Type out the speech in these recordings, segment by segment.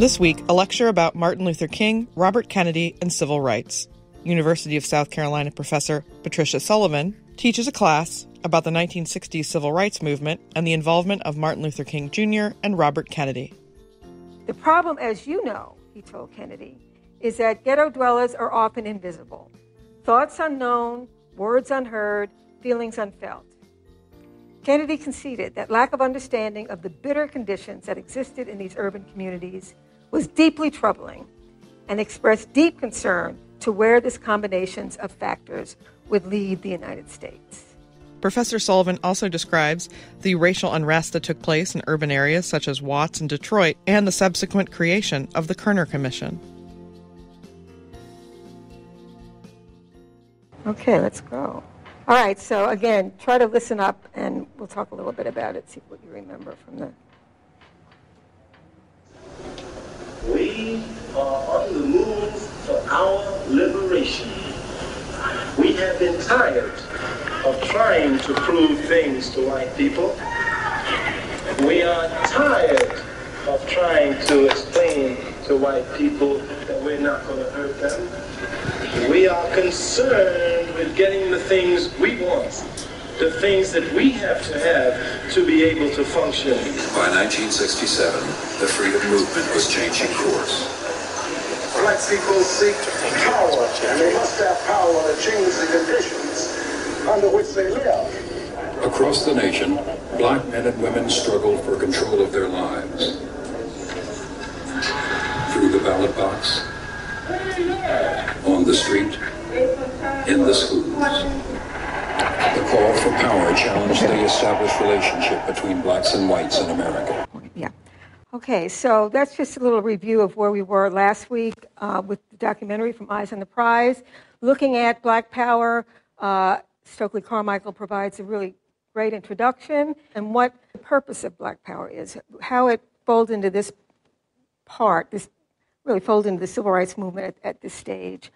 This week, a lecture about Martin Luther King, Robert Kennedy, and civil rights. University of South Carolina professor Patricia Sullivan teaches a class about the 1960s civil rights movement and the involvement of Martin Luther King Jr. and Robert Kennedy. The problem, as you know, he told Kennedy, is that ghetto dwellers are often invisible. Thoughts unknown, words unheard, feelings unfelt. Kennedy conceded that lack of understanding of the bitter conditions that existed in these urban communities was deeply troubling and expressed deep concern to where this combinations of factors would lead the United States. Professor Sullivan also describes the racial unrest that took place in urban areas such as Watts and Detroit and the subsequent creation of the Kerner Commission. Okay, let's go. All right, so again, try to listen up and we'll talk a little bit about it, see what you remember from the... We are on the move for our liberation. We have been tired of trying to prove things to white people. We are tired of trying to explain to white people that we're not going to hurt them. We are concerned with getting the things we want, the things that we have to be able to function. By 1967, the freedom movement was changing course. Black people seek power, and they must have power to change the conditions under which they live. Across the nation, black men and women struggled for control of their lives. Through the ballot box, on the street, in the schools. The call for power challenged the established relationship between blacks and whites in America. Yeah. Okay, so that's just a little review of where we were last week with the documentary from Eyes on the Prize, looking at Black Power. Stokely Carmichael provides a really great introduction and what the purpose of Black Power is, how it folds into this part, this really folds into the civil rights movement at this stage.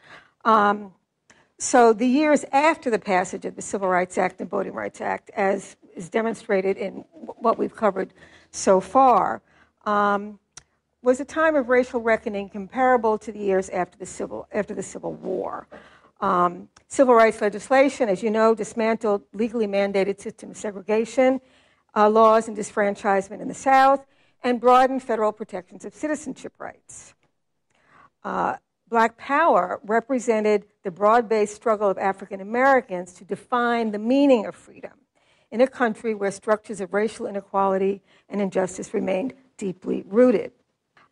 So the years after the passage of the Civil Rights Act and Voting Rights Act, as is demonstrated in what we've covered so far, was a time of racial reckoning comparable to the years after the Civil War. Civil rights legislation, as you know, dismantled legally mandated system of segregation, laws and disfranchisement in the South, and broadened federal protections of citizenship rights. Black Power represented the broad-based struggle of African Americans to define the meaning of freedom in a country where structures of racial inequality and injustice remained deeply rooted.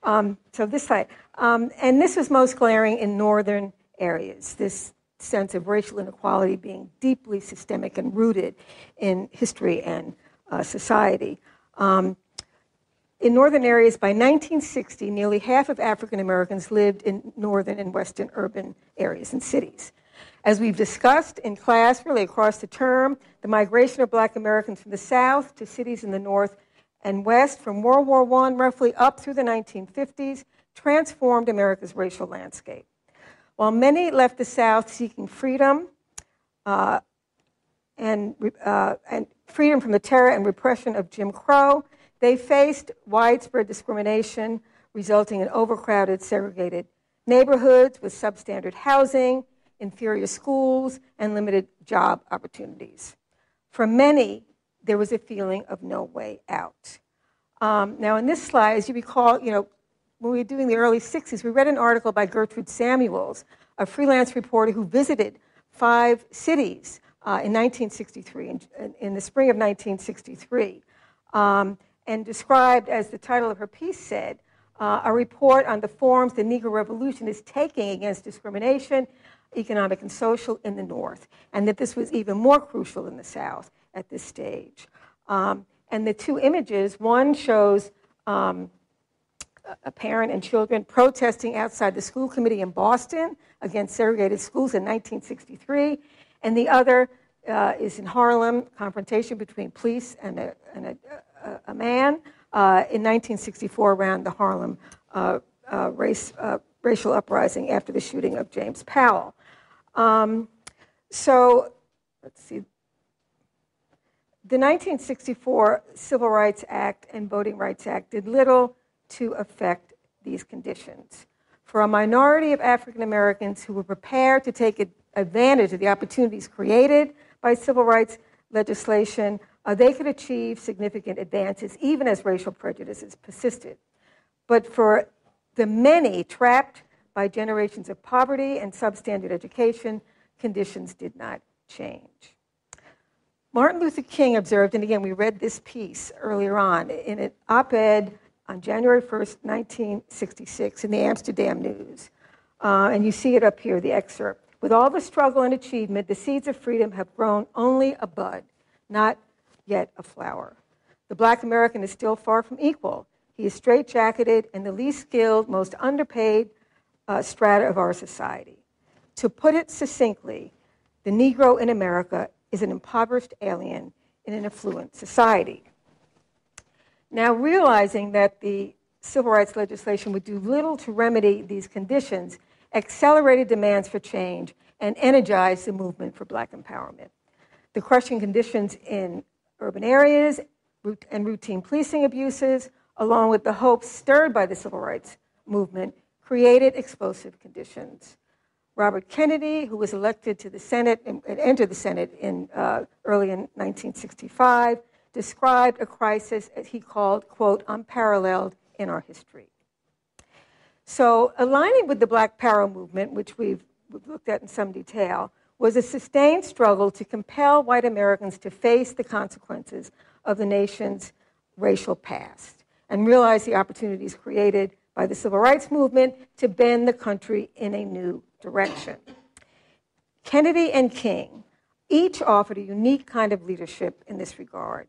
So this slide, and this was most glaring in northern areas, this sense of racial inequality being deeply systemic and rooted in history and society. In northern areas, by 1960, nearly half of African Americans lived in northern and western urban areas and cities. As we've discussed in class, really across the term, the migration of Black Americans from the South to cities in the North and West from World War I roughly up through the 1950s transformed America's racial landscape. While many left the South seeking freedom and freedom from the terror and repression of Jim Crow, they faced widespread discrimination, resulting in overcrowded, segregated neighborhoods with substandard housing, inferior schools, and limited job opportunities. For many, there was a feeling of no way out. Now, in this slide, as you recall, when we were doing the early 60s, we read an article by Gertrude Samuels, a freelance reporter who visited 5 cities in 1963, in the spring of 1963. And described, as the title of her piece said, a report on the forms the Negro Revolution is taking against discrimination, economic and social, in the North, and that this was even more crucial in the South at this stage. And the 2 images, one shows a parent and children protesting outside the school committee in Boston against segregated schools in 1963, and the other is in Harlem, confrontation between police and a man in 1964 around the Harlem racial uprising after the shooting of James Powell. So let's see. The 1964 Civil Rights Act and Voting Rights Act did little to affect these conditions. For a minority of African Americans who were prepared to take advantage of the opportunities created by civil rights legislation, they could achieve significant advances even as racial prejudices persisted. But for the many trapped by generations of poverty and substandard education, conditions did not change. Martin Luther King observed, and again, we read this piece earlier on, in an op-ed on January 1st, 1966, in the Amsterdam News. And you see it up here, the excerpt. With all the struggle and achievement, the seeds of freedom have grown only a bud, not yet a flower. The Black American is still far from equal. He is straitjacketed in the least skilled, most underpaid strata of our society. To put it succinctly, the Negro in America is an impoverished alien in an affluent society. Now, realizing that the civil rights legislation would do little to remedy these conditions, accelerated demands for change and energized the movement for Black empowerment. The crushing conditions in urban areas and routine policing abuses, along with the hopes stirred by the civil rights movement, created explosive conditions. Robert Kennedy, who was elected to the Senate and entered the Senate early in 1965, described a crisis as he called, quote, unparalleled in our history. So aligning with the Black Power movement, which we've looked at in some detail, was a sustained struggle to compel white Americans to face the consequences of the nation's racial past and realize the opportunities created by the civil rights movement to bend the country in a new direction. Kennedy and King each offered a unique kind of leadership in this regard.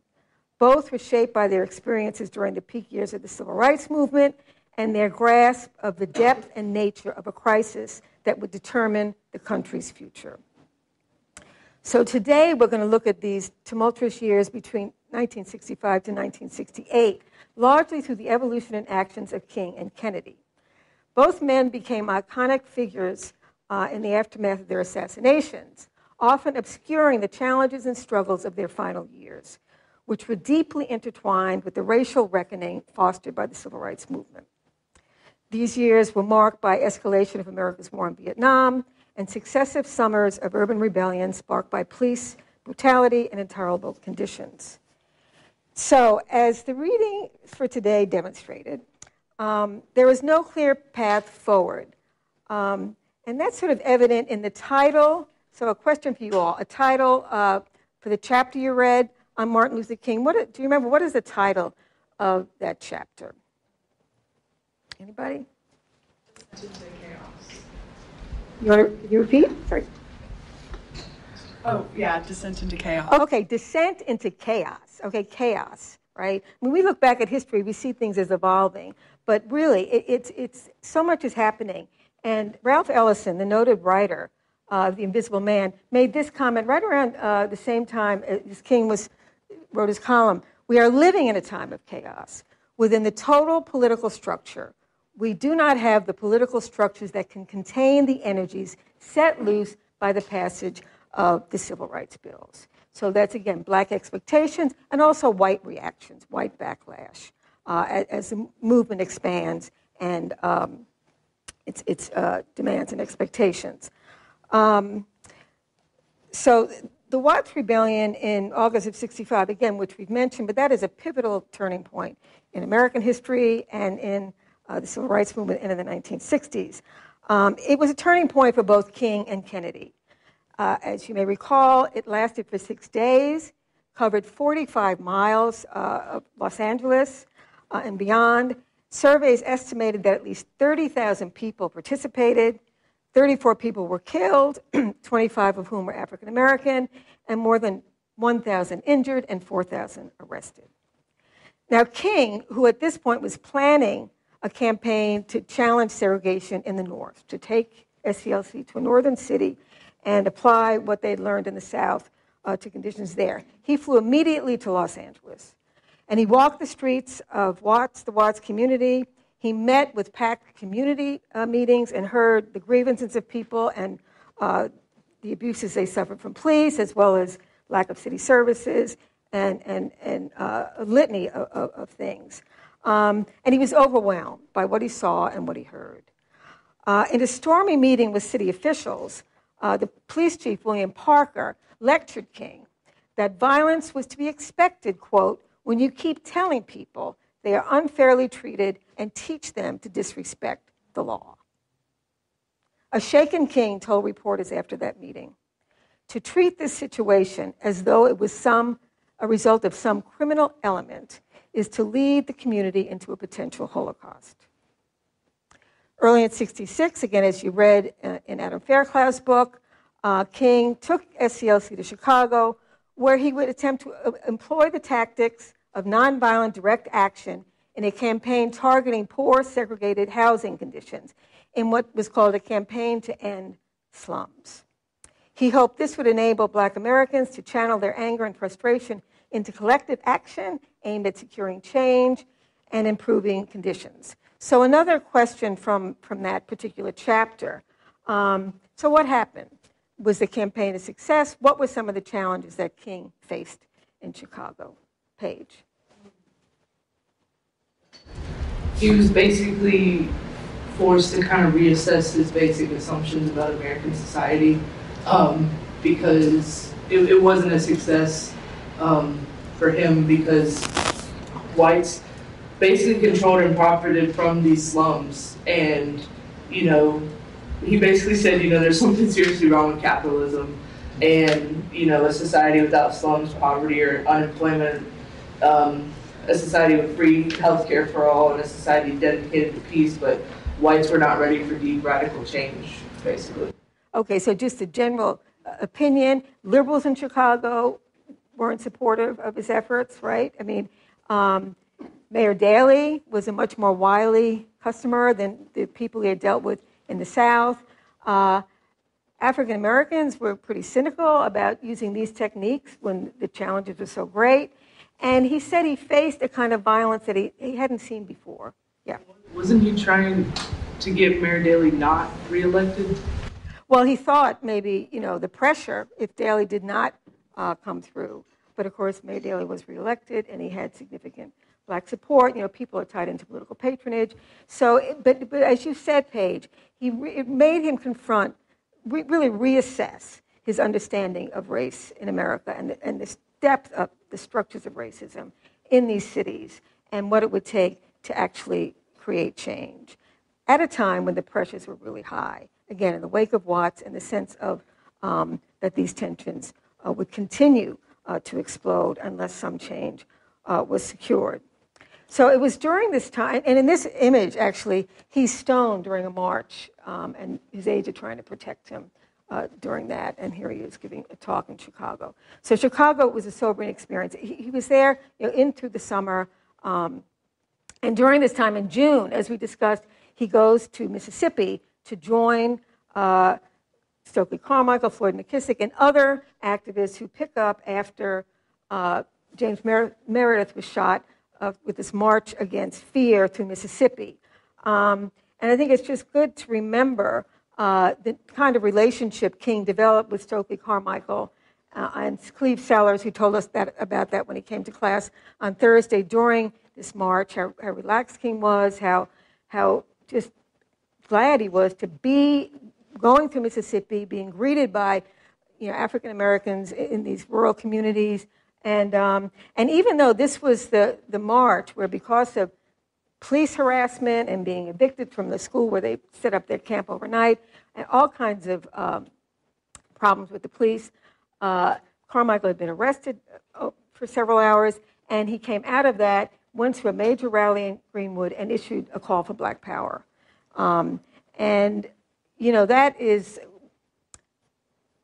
Both were shaped by their experiences during the peak years of the civil rights movement and their grasp of the depth and nature of a crisis that would determine the country's future. So today we're going to look at these tumultuous years between 1965 to 1968, largely through the evolution and actions of King and Kennedy. Both men became iconic figures in the aftermath of their assassinations, often obscuring the challenges and struggles of their final years, which were deeply intertwined with the racial reckoning fostered by the civil rights movement. These years were marked by escalation of America's war in Vietnam and successive summers of urban rebellion sparked by police brutality and intolerable conditions. So, as the reading for today demonstrated, there is no clear path forward. And that's sort of evident in the title. So a question for you all, a title for the chapter you read on Martin Luther King. Do you remember, what is the title of that chapter? Anybody? Descent into Chaos. You want to repeat? Sorry. Oh, yeah, Descent into Chaos. Okay, Descent into Chaos. Okay, chaos, right? When we look back at history, we see things as evolving. But really, it's so much is happening. And Ralph Ellison, the noted writer of The Invisible Man, made this comment right around the same time as King wrote his column. We are living in a time of chaos. Within the total political structure, we do not have the political structures that can contain the energies set loose by the passage of the civil rights bills. So that's, again, Black expectations and also white reactions, white backlash, as the movement expands and its demands and expectations. So the Watts Rebellion in August of '65, again, which we've mentioned, but that is a pivotal turning point in American history and in the civil rights movement in the 1960s. It was a turning point for both King and Kennedy. As you may recall, it lasted for 6 days, covered 45 miles of Los Angeles and beyond. Surveys estimated that at least 30,000 people participated, 34 people were killed, 25 of whom were African American, and more than 1,000 injured and 4,000 arrested. Now, King, who at this point was planning a campaign to challenge segregation in the North, to take SCLC to a northern city and apply what they'd learned in the South to conditions there, he flew immediately to Los Angeles. And he walked the streets of the Watts community. He met with packed community meetings and heard the grievances of people and the abuses they suffered from police, as well as lack of city services and a litany of things. And he was overwhelmed by what he saw and what he heard. In a stormy meeting with city officials, the police chief, William Parker, lectured King that violence was to be expected, quote, when you keep telling people they are unfairly treated and teach them to disrespect the law. A shaken King told reporters after that meeting to treat this situation as though it was a result of some criminal element is to lead the community into a potential Holocaust. Early in '66, again, as you read in Adam Fairclough's book, King took SCLC to Chicago, where he would attempt to employ the tactics of nonviolent direct action in a campaign targeting poor, segregated housing conditions in what was called a campaign to end slums. He hoped this would enable Black Americans to channel their anger and frustration into collective action aimed at securing change and improving conditions. So another question from that particular chapter. So what happened? Was the campaign a success? What were some of the challenges that King faced in Chicago? Paige. He was basically forced to kind of reassess his basic assumptions about American society because it wasn't a success for him because whites basically controlled and profited from these slums. And, you know, he basically said, you know, there's something seriously wrong with capitalism and, you know, a society without slums, poverty, or unemployment, a society with free healthcare for all, and a society dedicated to peace, but whites were not ready for deep radical change, basically. Okay, so just a general opinion, liberals in Chicago weren't supportive of his efforts, right? I mean, Mayor Daley was a much more wily customer than the people he had dealt with in the South. African Americans were pretty cynical about using these techniques when the challenges were so great. And he said he faced a kind of violence that he hadn't seen before. Yeah. Wasn't he trying to get Mayor Daley not reelected? Well, he thought maybe, you know, the pressure if Daley did not come through. But of course, Mayor Daley was reelected and he had significant Black support. You know, people are tied into political patronage. So, but as you said, Paige, it made him confront, really reassess his understanding of race in America and the depth of the structures of racism in these cities and what it would take to actually create change at a time when the pressures were really high. Again, in the wake of Watts and the sense of that these tensions would continue to explode unless some change was secured. So it was during this time, and in this image, actually, he's stoned during a march, and his aides are trying to protect him during that, and here he is giving a talk in Chicago. So Chicago was a sobering experience. He was there, you know, in through the summer, and during this time in June, as we discussed, he goes to Mississippi to join Stokely Carmichael, Floyd McKissick, and other activists who pick up after James Meredith was shot with this march against fear through Mississippi. And I think it's just good to remember the kind of relationship King developed with Stokely Carmichael and Cleve Sellers, who told us about that when he came to class on Thursday during this march, how relaxed King was, how just glad he was to be going to Mississippi, being greeted by, you know, African Americans in these rural communities. And even though this was the march where, because of police harassment and being evicted from the school where they set up their camp overnight, and all kinds of problems with the police, Carmichael had been arrested for several hours, and he came out of that, went to a major rally in Greenwood, and issued a call for Black Power. And, you know, that is,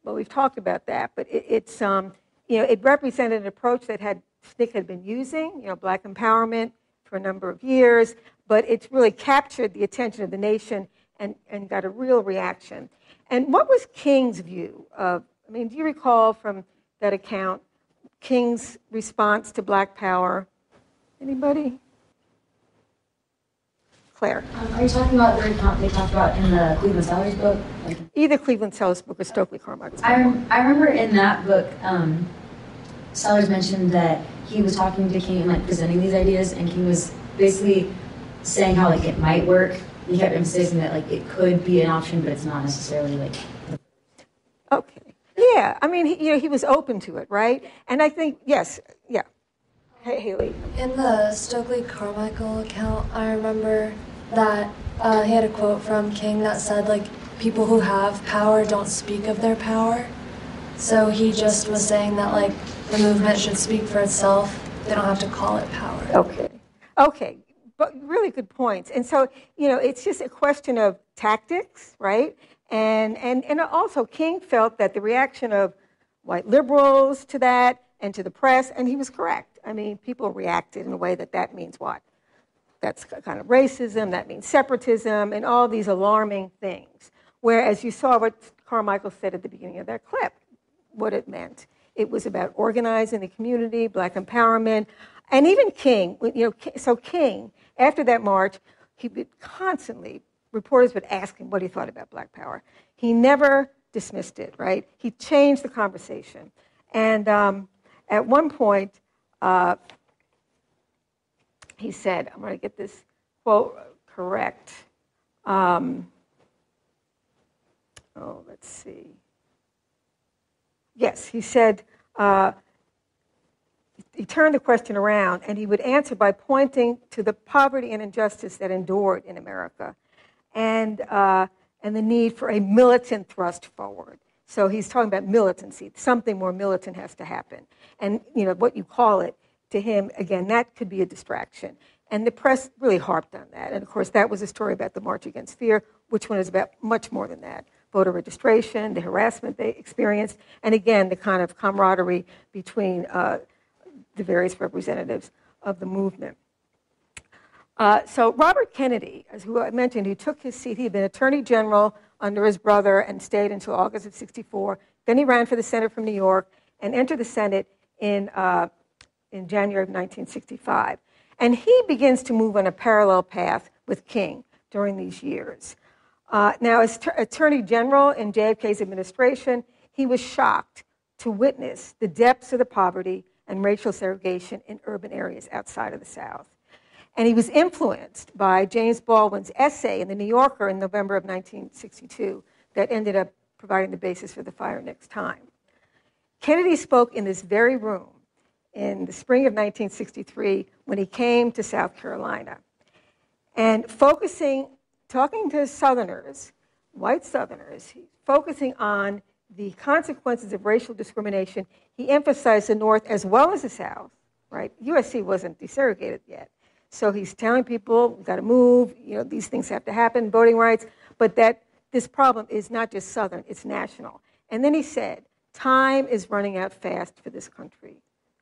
well, we've talked about that, but it's you know, it represented an approach that SNCC had been using, you know, Black empowerment for a number of years, but it's really captured the attention of the nation and got a real reaction. And what was King's view of, I mean, do you recall from that account King's response to Black Power? Anybody? Claire. Are you talking about the account they talked about in the Cleveland Sellers book? Either Cleveland Sellers book or Stokely Carmichael's book. I remember in that book, Sellers mentioned that he was talking to King and like presenting these ideas, and King was basically saying how like it might work. He kept emphasizing that like it could be an option, but it's not necessarily like. Okay. Yeah. I mean, he was open to it, right? And I think yes. Yeah. Hey, Haley. In the Stokely Carmichael account, I remember that he had a quote from King that said, like, people who have power don't speak of their power. So he just was saying that, like, the movement should speak for itself. They don't have to call it power. Okay. But really good points. And so, it's just a question of tactics, right? And also King felt that the reaction of white liberals to that and to the press, and he was correct. I mean, people reacted in a way that means what? That's kind of racism, that means separatism, and all these alarming things. Whereas you saw what Carmichael said at the beginning of that clip, what it meant. It was about organizing the community, black empowerment, and even King, so King, after that march, he would constantly, reporters would ask him what he thought about black power. He never dismissed it, right? He changed the conversation. And at one point, he said, I'm going to get this quote correct. Let's see. Yes, he said, he turned the question around and he would answer by pointing to the poverty and injustice that endured in America and the need for a militant thrust forward. So he's talking about militancy. Something more militant has to happen. And, what you call it, to him, again, that could be a distraction. And the press really harped on that. And, of course, that was a story about the March Against Fear, which one is about much more than that. Voter registration, the harassment they experienced, and, again, the kind of camaraderie between the various representatives of the movement. So Robert Kennedy, as who I mentioned, he took his seat. He had been Attorney General under his brother and stayed until August of '64. Then he ran for the Senate from New York and entered the Senate in January of 1965. And he begins to move on a parallel path with King during these years. Now, as Attorney General in JFK's administration, he was shocked to witness the depths of the poverty and racial segregation in urban areas outside of the South. And he was influenced by James Baldwin's essay in The New Yorker in November of 1962 that ended up providing the basis for the Fire Next Time. Kennedy spoke in this very room in the spring of 1963 when he came to South Carolina. And talking to Southerners, white Southerners, focusing on the consequences of racial discrimination, he emphasized the North as well as the South, right? USC wasn't desegregated yet. So he's telling people, we've got to move, these things have to happen, voting rights, but that this problem is not just Southern, it's national. And then he said, time is running out fast for this country.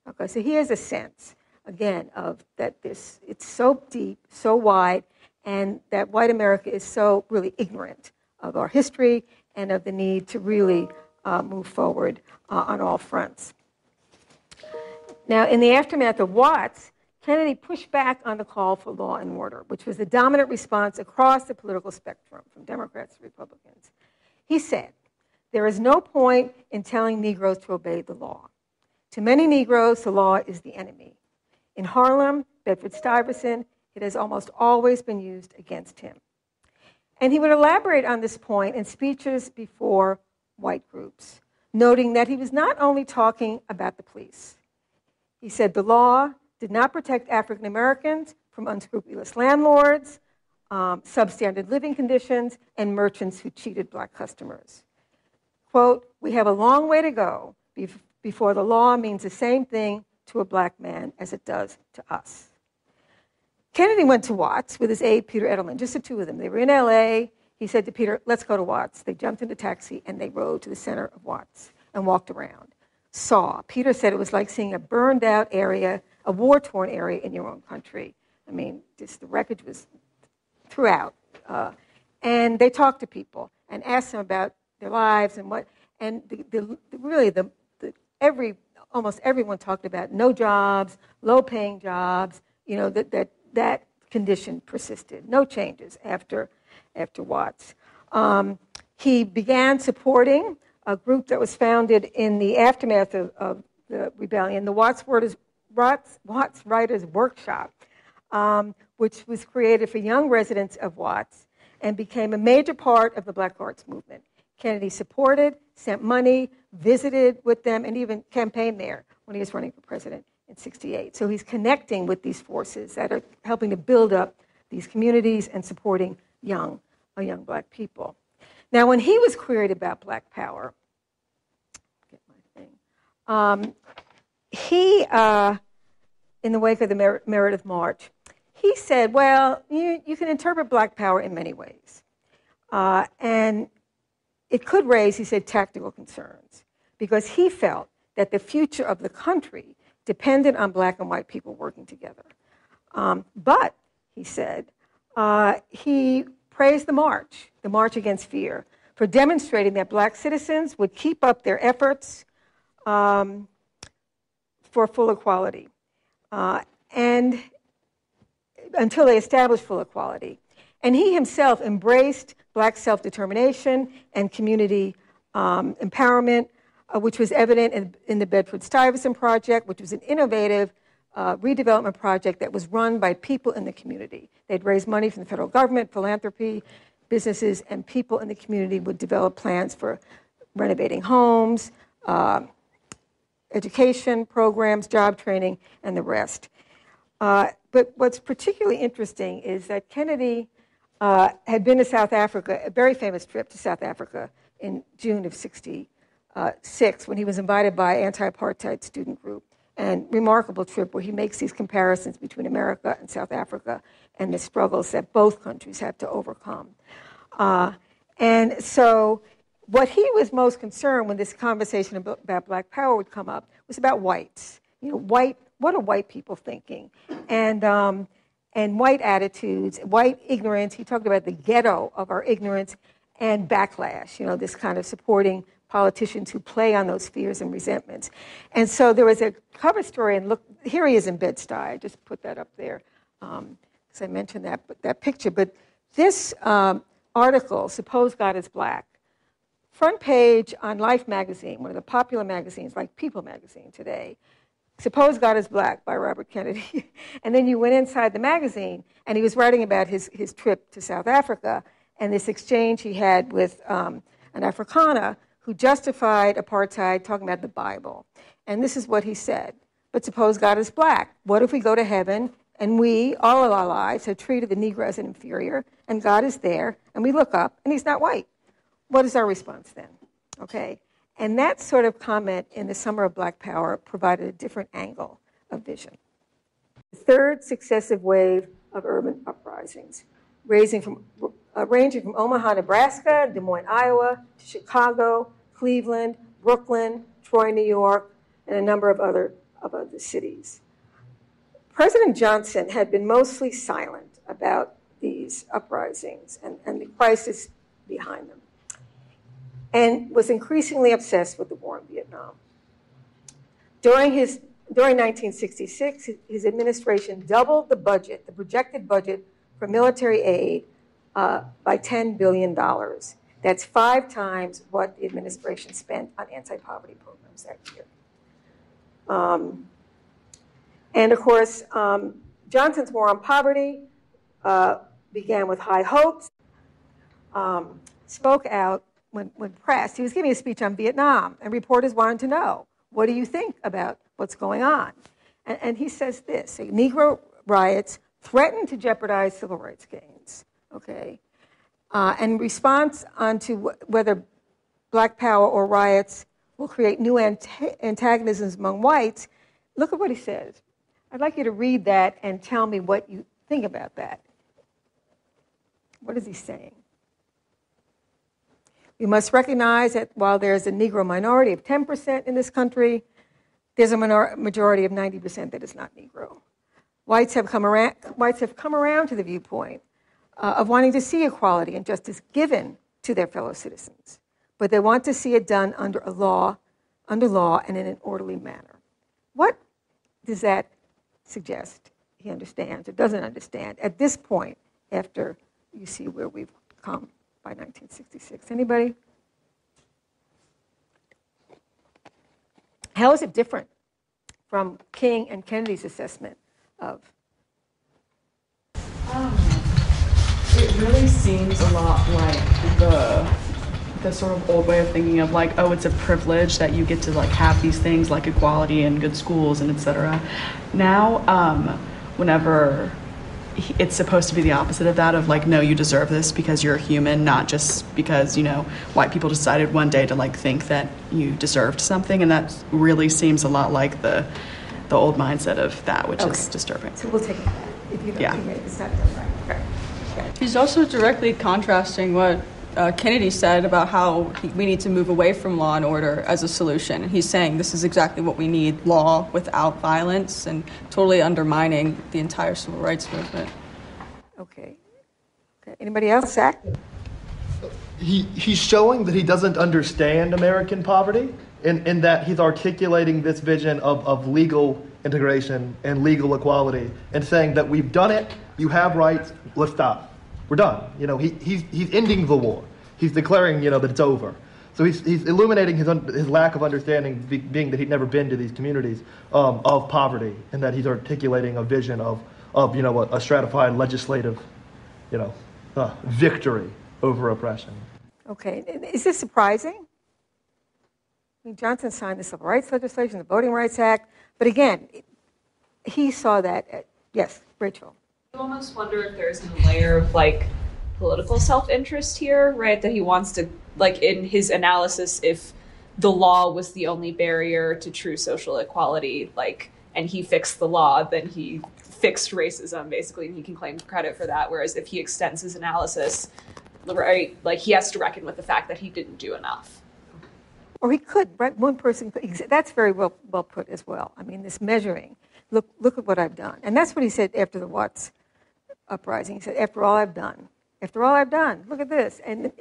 Okay, so he has a sense, again, of that it's so deep, so wide, and that white America is so really ignorant of our history and of the need to really move forward on all fronts. Now, in the aftermath of Watts, Kennedy pushed back on the call for law and order, which was the dominant response across the political spectrum, from Democrats to Republicans. He said, there is no point in telling Negroes to obey the law. To many Negroes, the law is the enemy. In Harlem, Bedford-Stuyvesant, it has almost always been used against him. And he would elaborate on this point in speeches before white groups, noting that he was not only talking about the police. He said the law did not protect African Americans from unscrupulous landlords, substandard living conditions, and merchants who cheated black customers. Quote, we have a long way to go before the law means the same thing to a black man as it does to us. Kennedy went to Watts with his aide, Peter Edelman, just the two of them. They were in LA. He said to Peter, let's go to Watts. They jumped into a taxi and they rode to the center of Watts and walked around. Peter said it was like seeing a burned out area, a war-torn area in your own country. I mean, just the wreckage was throughout. And they talked to people and asked them about their lives and what, and almost everyone talked about no jobs, low-paying jobs, that condition persisted. No changes after Watts. He began supporting a group that was founded in the aftermath of the rebellion, the Watts Writers Workshop, which was created for young residents of Watts and became a major part of the Black Arts Movement. Kennedy supported, sent money, visited with them, and even campaigned there when he was running for president in '68. So he's connecting with these forces that are helping to build up these communities and supporting young Black people. Now, when he was queried about Black Power, he, in the wake of the Meredith March, he said, well, you can interpret Black Power in many ways. And it could raise, he said, tactical concerns, because he felt that the future of the country depended on Black and white people working together. But, he said, he praised the March Against Fear, for demonstrating that Black citizens would keep up their efforts for full equality, and until they established full equality. And he himself embraced Black self-determination and community empowerment, which was evident in the Bedford-Stuyvesant Project, which was an innovative redevelopment project that was run by people in the community. They'd raise money from the federal government, philanthropy, businesses, and people in the community would develop plans for renovating homes, education programs, job training, and the rest. But what's particularly interesting is that Kennedy had been to South Africa, a very famous trip to South Africa in June of '66, when he was invited by anti-apartheid student group. And remarkable trip where he makes these comparisons between America and South Africa and the struggles that both countries have to overcome. And so what he was most concerned when this conversation about Black Power would come up was about whites. You know, what are white people thinking? And white attitudes, white ignorance. He talked about the ghetto of our ignorance and backlash, you know, this kind of supporting politicians who play on those fears and resentments. And so there was a cover story, and look, here he is in Bed-Stuy. I just put that up there because I mentioned that picture. But this article, Suppose God is Black, front page on Life magazine, one of the popular magazines like People magazine today, Suppose God is Black by Robert Kennedy. And then you went inside the magazine, and he was writing about his trip to South Africa and this exchange he had with an Afrikaner who justified apartheid, talking about the Bible. And this is what he said: but suppose God is Black. What if we go to heaven and we, all of our lives, have treated the Negro as an inferior, and God is there, and we look up, and he's not white? What is our response then? Okay? And that sort of comment in the summer of Black Power provided a different angle of vision. The third successive wave of urban uprisings, ranging from Omaha, Nebraska, Des Moines, Iowa, to Chicago, Cleveland, Brooklyn, Troy, New York, and a number of other cities. President Johnson had been mostly silent about these uprisings and the crisis behind them, and was increasingly obsessed with the war in Vietnam. During 1966, his administration doubled the projected budget for military aid by $10 billion. That's 5 times what the administration spent on anti-poverty programs that year. And of course, Johnson's war on poverty began with high hopes, spoke out when pressed. He was giving a speech on Vietnam, and reporters wanted to know, what do you think about what's going on? And he says this: Negro riots threaten to jeopardize civil rights gains, okay? And response onto whether Black Power or riots will create new antagonisms among whites, look at what he says. I'd like you to read that and tell me what you think about that. What is he saying? We must recognize that while there's a Negro minority of 10% in this country, there's a majority of 90% that is not Negro. Whites have come around to the viewpoint of wanting to see equality and justice given to their fellow citizens, but they want to see it done under law and in an orderly manner. What does that suggest he understands or doesn't understand at this point after you see where we've come by 1966? Anybody? How is it different from King and Kennedy's assessment of really seems a lot like the sort of old way of thinking of like, oh, it's a privilege that you get to like have these things like equality and good schools and etc. Now, whenever it's supposed to be the opposite of that, of like, no, you deserve this because you're a human, not just because, you know, white people decided one day to like think that you deserved something. And that really seems a lot like the old mindset of that, which is disturbing. So we'll take it back if you don't think it's not done right. Okay. He's also directly contrasting what Kennedy said about how we need to move away from law and order as a solution. And he's saying this is exactly what we need, law without violence, and totally undermining the entire civil rights movement. Okay. Anybody else? Zach? He's showing that he doesn't understand American poverty in that he's articulating this vision of legal integration and legal equality and saying that we've done it, you have rights, let's stop. We're done. You know, he's ending the war. He's declaring, you know, that it's over. So he's illuminating his lack of understanding, being that he'd never been to these communities of poverty, and that he's articulating a vision of you know, a stratified legislative, you know, victory over oppression. Okay. Is this surprising? I mean, Johnson signed the Civil Rights legislation, the Voting Rights Act, but again, he saw that. Yes, Rachel. You almost wonder if there's a layer of like political self-interest here, right? That he wants to, like in his analysis, if the law was the only barrier to true social equality, like, and he fixed the law, then he fixed racism basically, and he can claim credit for that. Whereas if he extends his analysis, right, like he has to reckon with the fact that he didn't do enough. Or he could, right? One person could. That's very well put as well. I mean, this measuring. Look at what I've done. And that's what he said after the Watts uprising. He said, after all I've done, look at this. And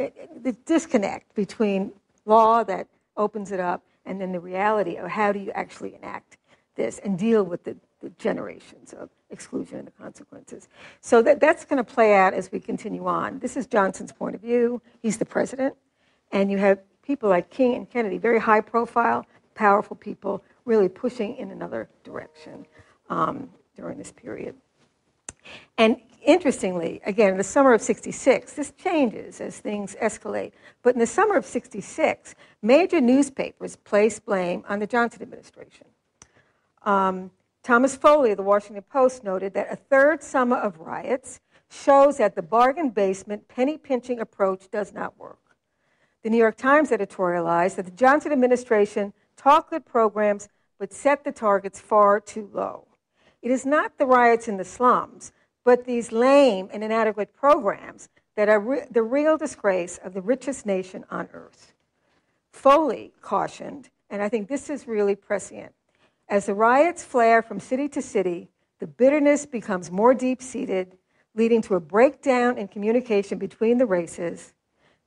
the disconnect between law that opens it up and then the reality of how do you actually enact this and deal with the generations of exclusion and the consequences. So that's going to play out as we continue on. This is Johnson's point of view. He's the president. And you have people like King and Kennedy, very high profile, powerful people, really pushing in another direction during this period. And interestingly, again, in the summer of 66, this changes as things escalate. But in the summer of 66, major newspapers placed blame on the Johnson administration. Thomas Foley of the Washington Post noted that a third summer of riots shows that the bargain basement, penny-pinching approach does not work. The New York Times editorialized that the Johnson administration talked good programs but set the targets far too low. It is not the riots in the slums, but these lame and inadequate programs that are the real disgrace of the richest nation on earth. Foley cautioned, and I think this is really prescient, as the riots flare from city to city, the bitterness becomes more deep-seated, leading to a breakdown in communication between the races,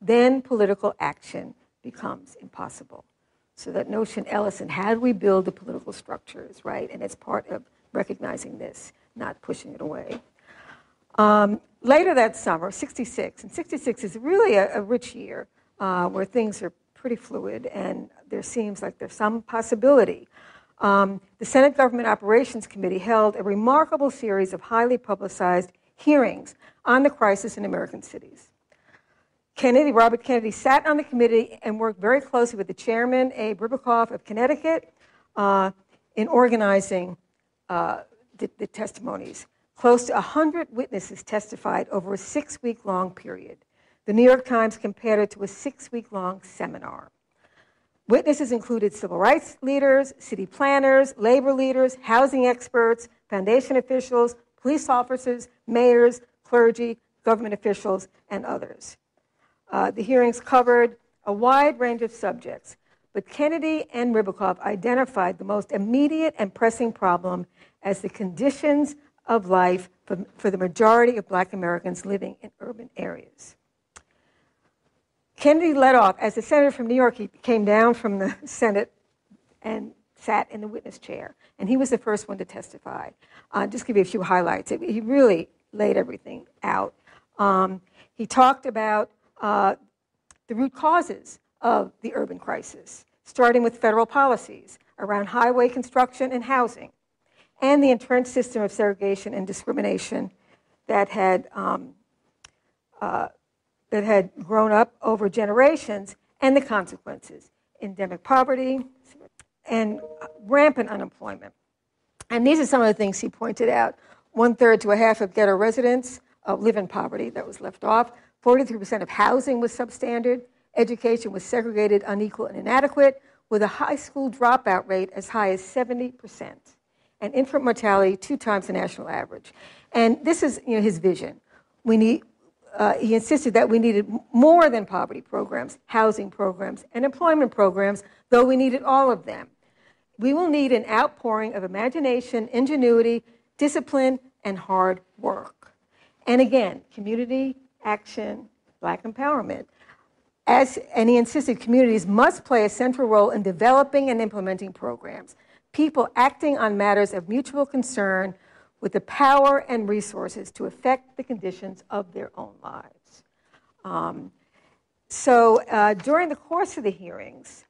then political action becomes impossible. So that notion, Ellison, how do we build the political structures, right? And it's part of recognizing this, not pushing it away. Later that summer, 66, and 66 is really a rich year where things are pretty fluid and there seems like there's some possibility. The Senate Government Operations Committee held a remarkable series of highly publicized hearings on the crisis in American cities. Robert Kennedy sat on the committee and worked very closely with the chairman, Abe Ribicoff of Connecticut, in organizing the testimonies. Close to 100 witnesses testified over a 6-week-long period. The New York Times compared it to a 6-week-long seminar. Witnesses included civil rights leaders, city planners, labor leaders, housing experts, foundation officials, police officers, mayors, clergy, government officials, and others. The hearings covered a wide range of subjects, but Kennedy and Ribicoff identified the most immediate and pressing problem as the conditions of life for the majority of Black Americans living in urban areas. Kennedy led off. As a senator from New York, he came down from the Senate and sat in the witness chair, and he was the first one to testify. Just give you a few highlights. He really laid everything out. He talked about the root causes of the urban crisis, starting with federal policies around highway construction and housing, and the entrenched system of segregation and discrimination that had that had grown up over generations and the consequences: endemic poverty and rampant unemployment. And these are some of the things he pointed out. 1/3 to a half of ghetto residents live in poverty. That was left off. 43% of housing was substandard. Education was segregated, unequal, and inadequate, with a high school dropout rate as high as 70%, and infant mortality 2 times the national average. And this is, his vision. He insisted that we needed more than poverty programs, housing programs, and employment programs, though we needed all of them. We will need an outpouring of imagination, ingenuity, discipline, and hard work. And again, community action, Black empowerment. And he insisted communities must play a central role in developing and implementing programs. People acting on matters of mutual concern with the power and resources to affect the conditions of their own lives. During the course of the hearings,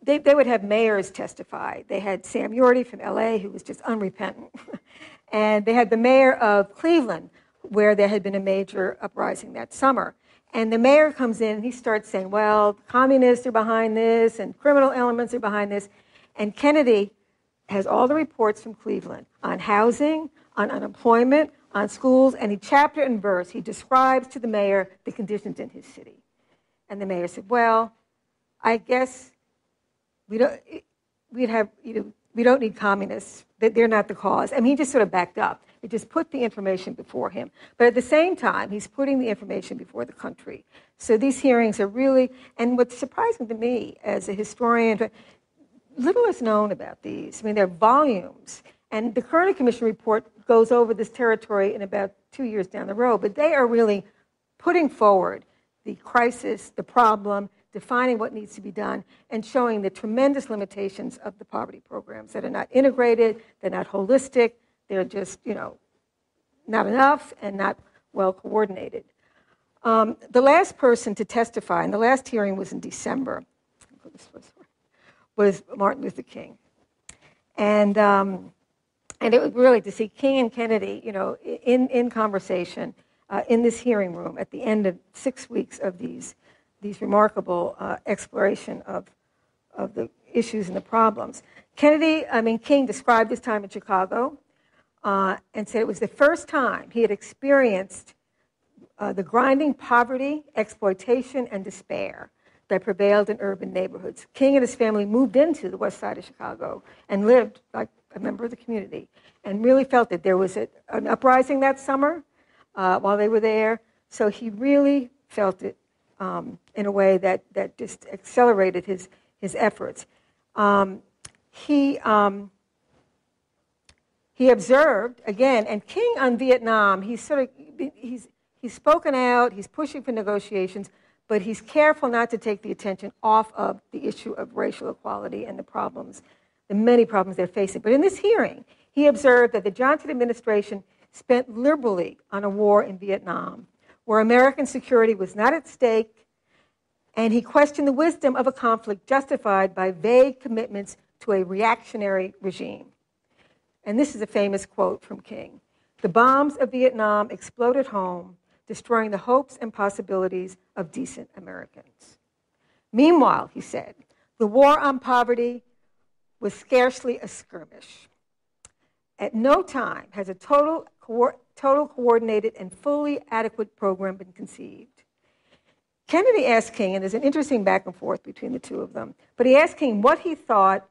they would have mayors testify. They had Sam Yorty from LA, who was just unrepentant. And they had the mayor of Cleveland, where there had been a major uprising that summer. And the mayor comes in and he starts saying, well, communists are behind this and criminal elements are behind this. And Kennedy has all the reports from Cleveland on housing, on unemployment, on schools, and chapter and verse, he describes to the mayor the conditions in his city. And the mayor said, well, I guess we don't need communists. They're not the cause. I mean, he just sort of backed up. He just put the information before him. But at the same time, he's putting the information before the country. So these hearings are really, and what's surprising to me as a historian, little is known about these. I mean, there are volumes. And the Kerner Commission report goes over this territory in about 2 years down the road. But they are really putting forward the crisis, the problem, defining what needs to be done, and showing the tremendous limitations of the poverty programs that are not integrated, they're not holistic, they're just, not enough and not well coordinated. The last person to testify, and the last hearing was in December, was Martin Luther King. And it was really to see King and Kennedy, in conversation in this hearing room at the end of 6 weeks of these remarkable exploration of the issues and the problems. King described his time in Chicago and said it was the first time he had experienced the grinding poverty, exploitation, and despair that prevailed in urban neighborhoods. King and his family moved into the west side of Chicago and lived like a member of the community and really felt that there was an uprising that summer while they were there. So he really felt it in a way that just accelerated his esforts. He observed, again, and King on Vietnam, he's spoken out, he's pushing for negotiations, but he's careful not to take the attention off of the issue of racial equality and the many problems they're facing. But in this hearing, he observed that the Johnson administration spent liberally on a war in Vietnam, where American security was not at stake, and he questioned the wisdom of a conflict justified by vague commitments to a reactionary regime. And this is a famous quote from King. The bombs of Vietnam exploded home, destroying the hopes and possibilities of decent Americans. Meanwhile, he said, the war on poverty was scarcely a skirmish. At no time has a total coordinated and fully adequate program been conceived. Kennedy asked King, and there's an interesting back and forth between the two of them, but he asked King what he thought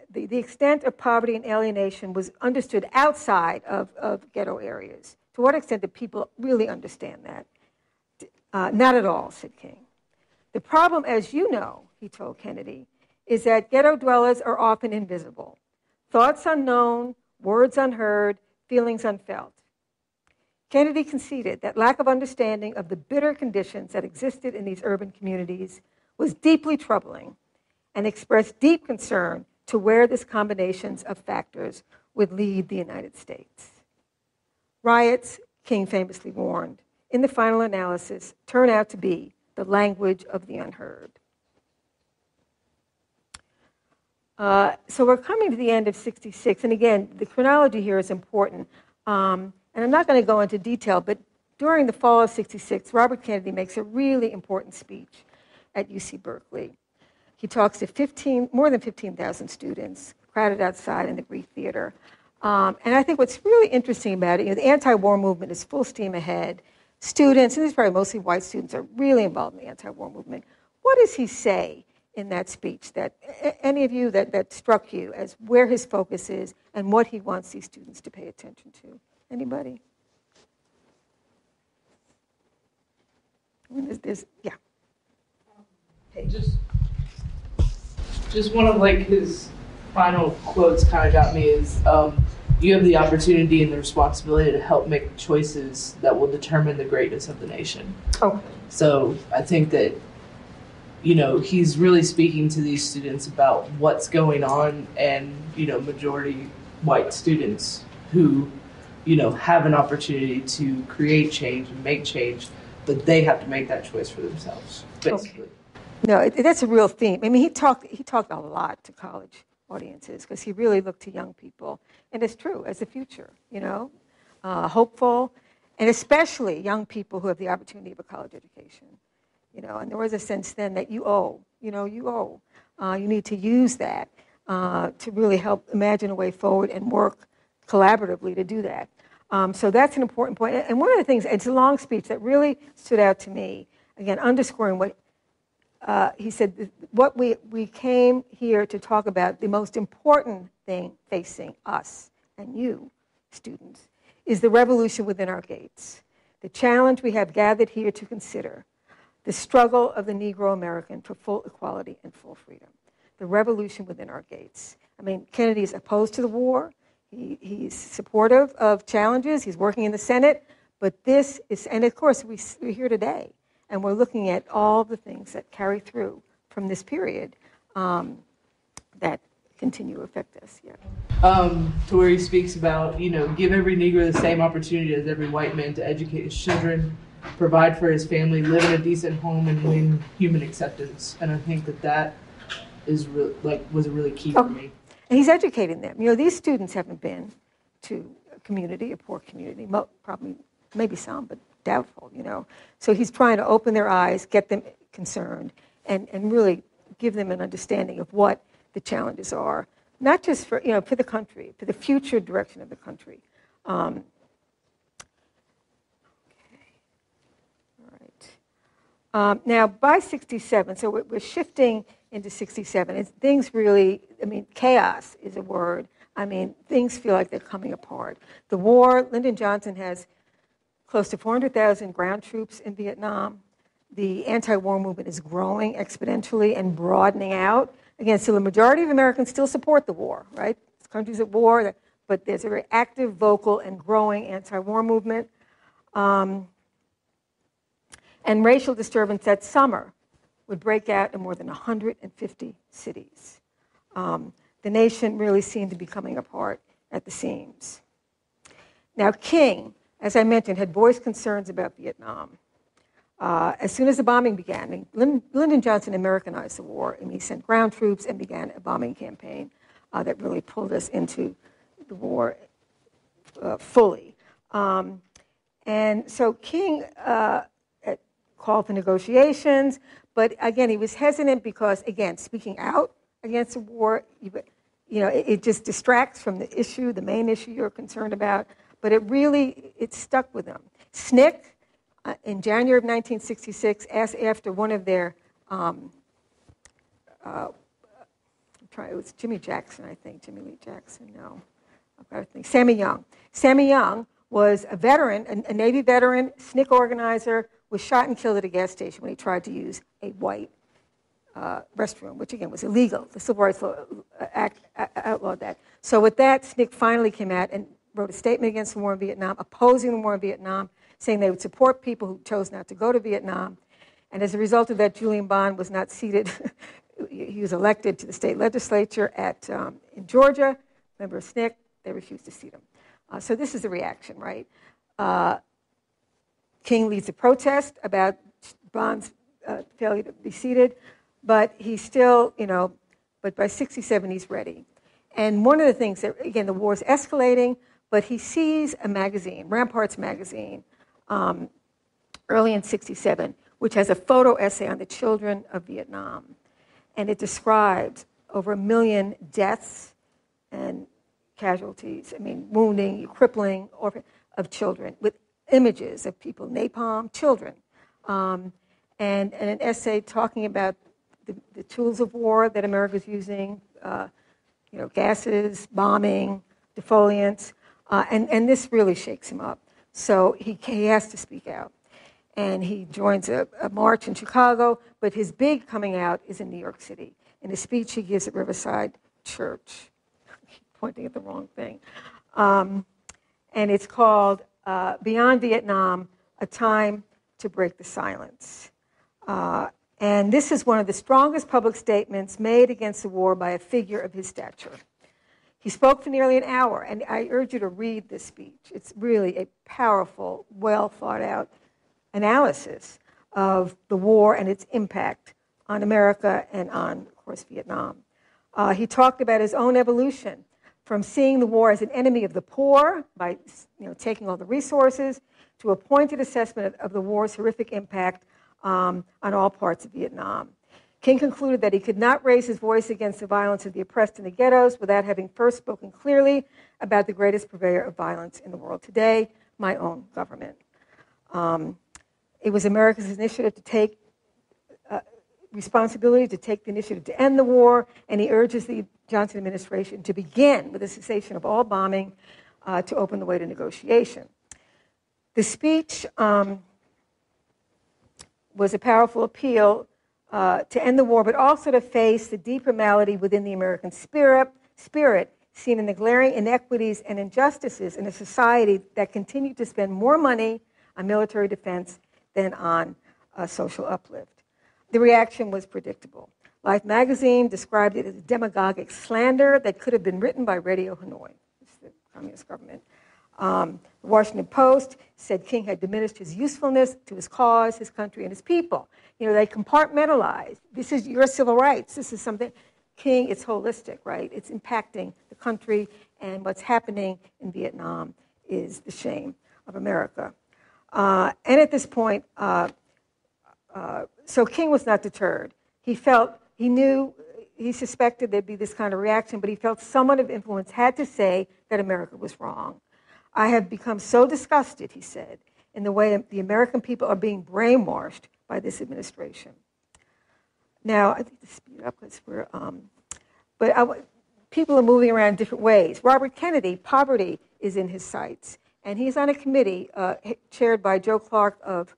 the extent of poverty and alienation was understood outside of ghetto areas. To what extent did people really understand that? Not at all, said King. The problem, as you know, he told Kennedy, is that ghetto dwellers are often invisible. Thoughts unknown, words unheard, feelings unfelt. Kennedy conceded that lack of understanding of the bitter conditions that existed in these urban communities was deeply troubling and expressed deep concern to where this combinations of factors would lead the United States. Riots, King famously warned, in the final analysis, turn out to be the language of the unheard. So we're coming to the end of 66, and again, the chronology here is important. And I'm not going to go into detail, but during the fall of 66, Robert Kennedy makes a really important speech at UC Berkeley. He talks to more than 15,000 students crowded outside in the Greek Theater. And I think what's really interesting about it, the anti-war movement is full steam ahead. Students, and these are probably mostly white students, are really involved in the anti-war movement. What does he say in that speech that any of you that struck you as where his focus is and what he wants these students to pay attention to? Anybody? Yeah. Hey, just one of like his final quotes kind of got me is, you have the opportunity and the responsibility to help make choices that will determine the greatness of the nation. Okay. So I think that, he's really speaking to these students about what's going on, and, majority white students who, have an opportunity to create change and make change, but they have to make that choice for themselves, basically. Okay. No, that's a real theme. I mean, he talked a lot to college audiences because he really looked to young people, and it's true, as the future, hopeful, and especially young people who have the opportunity of a college education, and there was a sense then that you need to use that to really help imagine a way forward and work collaboratively to do that. So that's an important point. And one of the things, it's a long speech that really stood out to me, again, underscoring what he said, what we came here to talk about, the most important thing facing us and you, students, is the revolution within our gates. The challenge we have gathered here to consider, the struggle of the Negro American for full equality and full freedom. The revolution within our gates. I mean, Kennedy is opposed to the war. He's supportive of challenges. He's working in the Senate. But this is, and of course, we're here today. And we're looking at all the things that carry through from this period that continue to affect us. Yeah. To where he speaks about, give every Negro the same opportunity as every white man to educate his children, provide for his family, live in a decent home, and win human acceptance. And I think that is was a really key for me. And he's educating them. These students haven't been to a community, a poor community, probably, maybe some, but doubtful, So he's trying to open their eyes, get them concerned, and really give them an understanding of what the challenges are, not just for the country, for the future direction of the country. Okay. All right. Now, by 67, so we're shifting into 67. Things really, chaos is a word. Things feel like they're coming apart. The war, Lyndon Johnson has close to 400,000 ground troops in Vietnam. The anti-war movement is growing exponentially and broadening out. Again, so the majority of Americans still support the war, right? This country's at war, but there's a very active, vocal, and growing anti-war movement. And racial disturbance that summer would break out in more than 150 cities. The nation really seemed to be coming apart at the seams. Now, King, as I mentioned, had voiced concerns about Vietnam. As soon as the bombing began, Lyndon Johnson Americanized the war, and he sent ground troops and began a bombing campaign that really pulled us into the war fully. And so King called for negotiations, but again, he was hesitant because, again, speaking out against the war, it just distracts from the issue, the main issue you're concerned about. But it stuck with them. SNCC, in January of 1966, asked after one of their, it was Jimmy Jackson, I think. Jimmy Lee Jackson, no. I've got to think. Sammy Young. Sammy Young was a veteran, a Navy veteran, SNCC organizer, was shot and killed at a gas station when he tried to use a white restroom, which again was illegal. The Civil Rights Act outlawed that. So with that, SNCC finally came out and wrote a statement against the war in Vietnam, opposing the war in Vietnam, saying they would support people who chose not to go to Vietnam. And as a result of that, Julian Bond was not seated. He was elected to the state legislature in Georgia, member of SNCC. They refused to seat him. So this is the reaction, right? King leads a protest about Bond's failure to be seated, but he still, but by 67 he's ready. And one of the things that, again, the war is escalating, but he sees a magazine, Ramparts magazine, early in 67, which has a photo essay on the children of Vietnam. And it describes over 1 million deaths and casualties, wounding, crippling of children, with images of people, napalm, children. And an essay talking about the tools of war that America's using, gases, bombing, defoliants, and this really shakes him up. So he has to speak out. And he joins a march in Chicago, but his big coming out is in New York City, in a speech he gives at Riverside Church. Pointing at the wrong thing. And it's called Beyond Vietnam, A Time to Break the Silence. And this is one of the strongest public statements made against the war by a figure of his stature. He spoke for nearly an hour, and I urge you to read this speech. It's really a powerful, well thought out analysis of the war and its impact on America and on, of course, Vietnam. He talked about his own evolution from seeing the war as an enemy of the poor by taking all the resources to a pointed assessment of the war's horrific impact on all parts of Vietnam. King concluded that he could not raise his voice against the violence of the oppressed in the ghettos without having first spoken clearly about the greatest purveyor of violence in the world today, my own government. It was America's initiative to take responsibility to take the initiative to end the war, and he urges the Johnson administration to begin with the cessation of all bombing to open the way to negotiation. The speech was a powerful appeal to end the war, but also to face the deeper malady within the American spirit seen in the glaring inequities and injustices in a society that continued to spend more money on military defense than on social uplift. The reaction was predictable. Life magazine described it as demagogic slander that could have been written by Radio Hanoi, the communist government. The Washington Post said King had diminished his usefulness to his cause, his country, and his people. They compartmentalized. This is your civil rights. This is something. King, it's holistic, right? It's impacting the country, and what's happening in Vietnam is the shame of America. And at this point, so King was not deterred. He suspected there'd be this kind of reaction, but he felt someone of influence had to say that America was wrong. I have become so disgusted, he said, in the way the American people are being brainwashed by this administration. Now, I think to speed up because people are moving around different ways. Robert Kennedy, poverty is in his sights, and he's on a committee chaired by Joe Clark of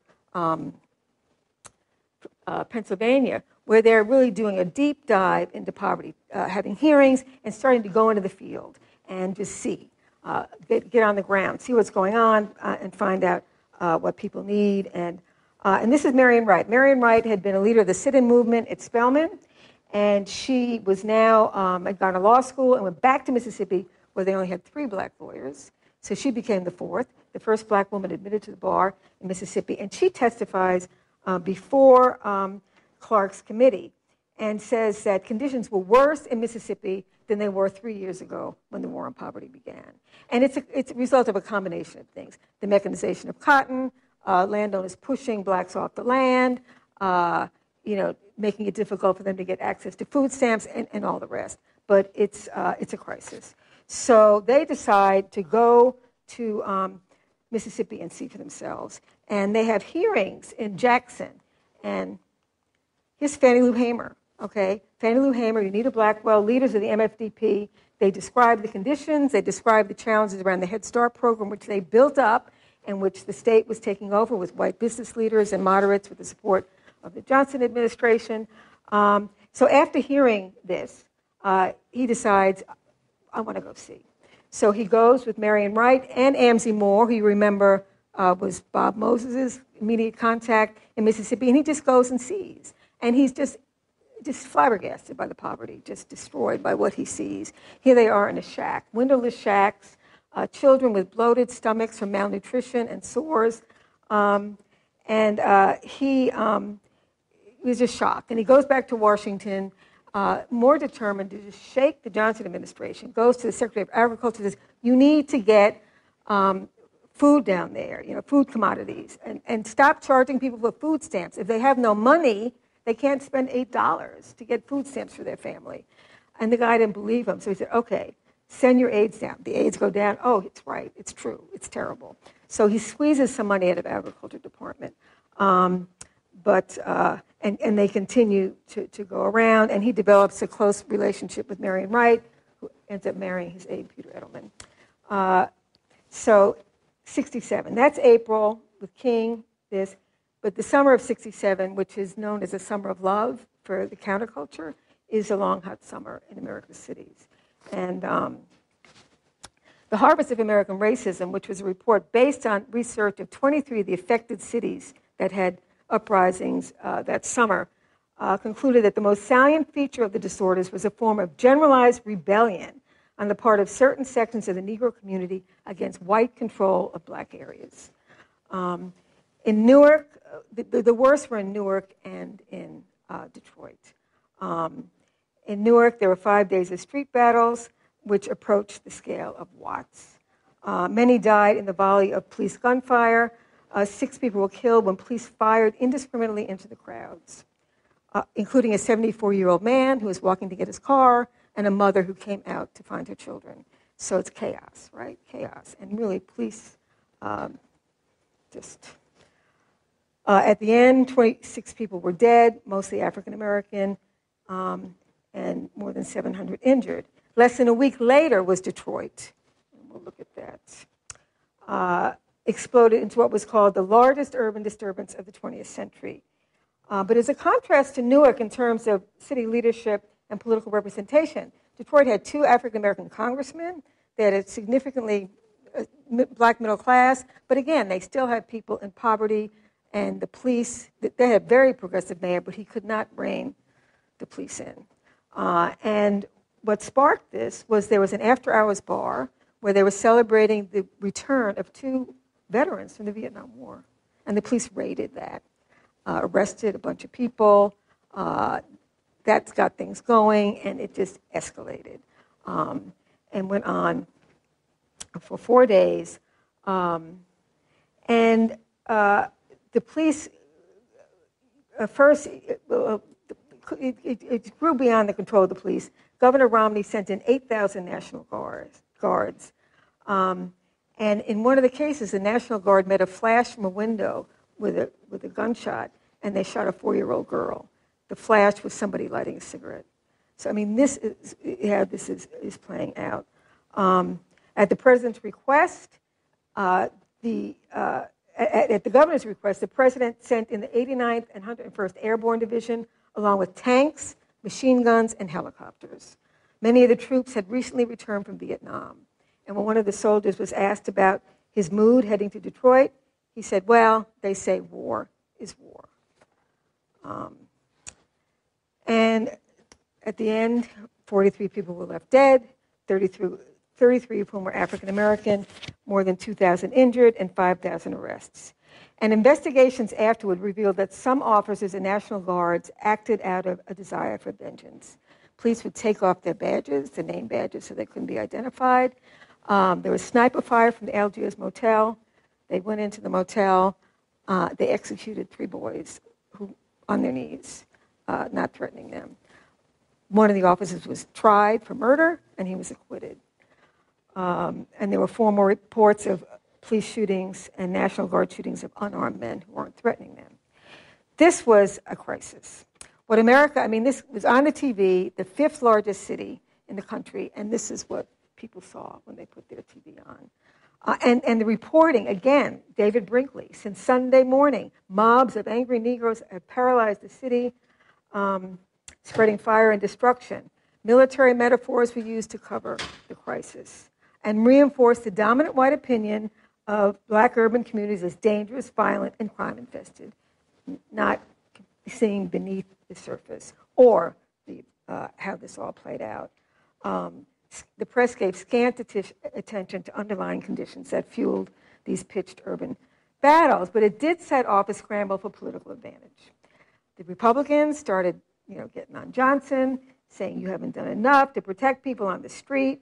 Pennsylvania, where they're really doing a deep dive into poverty, having hearings and starting to go into the field and just see, get on the ground, see what's going on, and find out what people need. And this is Marian Wright. Marian Wright had been a leader of the sit-in movement at Spelman, and she was now had gone to law school and went back to Mississippi, where they only had 3 black lawyers. So she became the 4th, the first black woman admitted to the bar in Mississippi, and she testifies before Clark's committee and says that conditions were worse in Mississippi than they were 3 years ago when the war on poverty began. And it's a result of a combination of things. The mechanization of cotton, landowners pushing blacks off the land, making it difficult for them to get access to food stamps and all the rest. But it's a crisis. So they decide to go to Mississippi and see for themselves. And they have hearings in Jackson. And here's Fannie Lou Hamer, okay? Fannie Lou Hamer, Unita Blackwell, leaders of the MFDP. They describe the conditions. They describe the challenges around the Head Start program, which they built up and which the state was taking over with white business leaders and moderates with the support of the Johnson administration. So after hearing this, he decides, I want to go see. So he goes with Marian Wright and Amzie Moore, who you remember was Bob Moses' immediate contact in Mississippi, and he just goes and sees. And he's just flabbergasted by the poverty, just destroyed by what he sees. Here they are in a shack, windowless shacks, children with bloated stomachs from malnutrition and sores. He was just shocked. And he goes back to Washington, more determined to just shake the Johnson administration, goes to the Secretary of Agriculture and says, you need to get food down there, food commodities, and stop charging people for food stamps. If they have no money, they can't spend $8 to get food stamps for their family. And the guy didn't believe him, so he said, okay, send your aides down. The aides go down. Oh, it's right. It's true. It's terrible. So he squeezes some money out of the Agriculture Department. And they continue to go around, and he develops a close relationship with Marion Wright, who ends up marrying his aide, Peter Edelman. So 67, that's April with King, but the summer of 67, which is known as the summer of love for the counterculture, is a long, hot summer in America's cities. And The Harvest of American Racism, which was a report based on research of 23 of the affected cities that had uprisings that summer, concluded that the most salient feature of the disorders was a form of generalized rebellion on the part of certain sections of the Negro community against white control of black areas. In Newark, the worst were in Newark and in Detroit. In Newark, there were 5 days of street battles, which approached the scale of Watts. Many died in the volley of police gunfire. 6 people were killed when police fired indiscriminately into the crowds, including a 74-year-old man who was walking to get his car and a mother who came out to find her children. So it's chaos, right? Chaos. And really, police at the end, 26 people were dead, mostly African American, and more than 700 injured. Less than a week later was Detroit. And we'll look at that. Exploded into what was called the largest urban disturbance of the 20th century. But as a contrast to Newark in terms of city leadership and political representation, Detroit had 2 African-American congressmen. They had a significantly black middle class, but again, they still had people in poverty, and the police, they had a very progressive mayor, but he could not rein the police in. And what sparked this was there was an after-hours bar where they were celebrating the return of 2 veterans from the Vietnam War. And the police raided that, arrested a bunch of people. That's got things going, and it just escalated and went on for 4 days. The police, first, it grew beyond the control of the police. Governor Romney sent in 8,000 National Guards. And in one of the cases, the National Guard met a flash from a window with a gunshot, and they shot a 4-year-old girl. The flash was somebody lighting a cigarette. So, I mean, this is playing out. At the president's request, at the governor's request, the president sent in the 89th and 101st Airborne Division, along with tanks, machine guns, and helicopters. Many of the troops had recently returned from Vietnam. And when one of the soldiers was asked about his mood heading to Detroit, he said, well, they say war is war. And at the end, 43 people were left dead, 33 of whom were African American, more than 2,000 injured, and 5,000 arrests. And investigations afterward revealed that some officers and National Guards acted out of a desire for vengeance. Police would take off their badges, their name badges, so they couldn't be identified. There was sniper fire from the Algiers motel. They went into the motel. They executed 3 boys who on their knees, not threatening them. One of the officers was tried for murder, and he was acquitted. And there were 4 more reports of police shootings and National Guard shootings of unarmed men who weren't threatening them. This was a crisis. This was on the TV, the 5th largest city in the country, and this is what people saw when they put their TV on. And the reporting, again, David Brinkley, since Sunday morning, mobs of angry Negroes have paralyzed the city, spreading fire and destruction. Military metaphors were used to cover the crisis and reinforce the dominant white opinion of black urban communities as dangerous, violent, and crime-infested, not seeing beneath the surface or how this all played out. The press gave scant attention to underlying conditions that fueled these pitched urban battles, but it did set off a scramble for political advantage. The Republicans started, getting on Johnson. saying you haven't done enough to protect people on the street.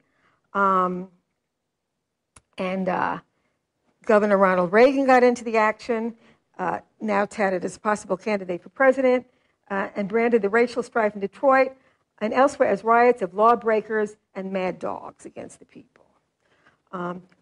Governor Ronald Reagan got into the action, now touted as a possible candidate for president, and branded the racial strife in Detroit and elsewhere as riots of lawbreakers and mad dogs against the people.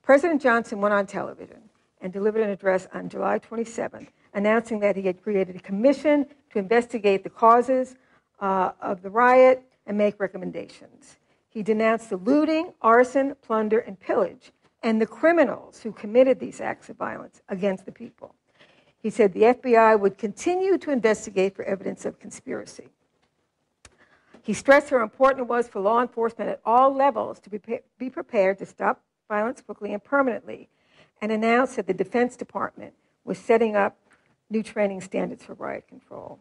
President Johnson went on television and delivered an address on July 27th, announcing that he had created a commission to investigate the causes of the riot and make recommendations. He denounced the looting, arson, plunder, and pillage, and the criminals who committed these acts of violence against the people. He said the FBI would continue to investigate for evidence of conspiracy. He stressed how important it was for law enforcement at all levels to be prepared to stop violence quickly and permanently, and announced that the Defense Department was setting up new training standards for riot control.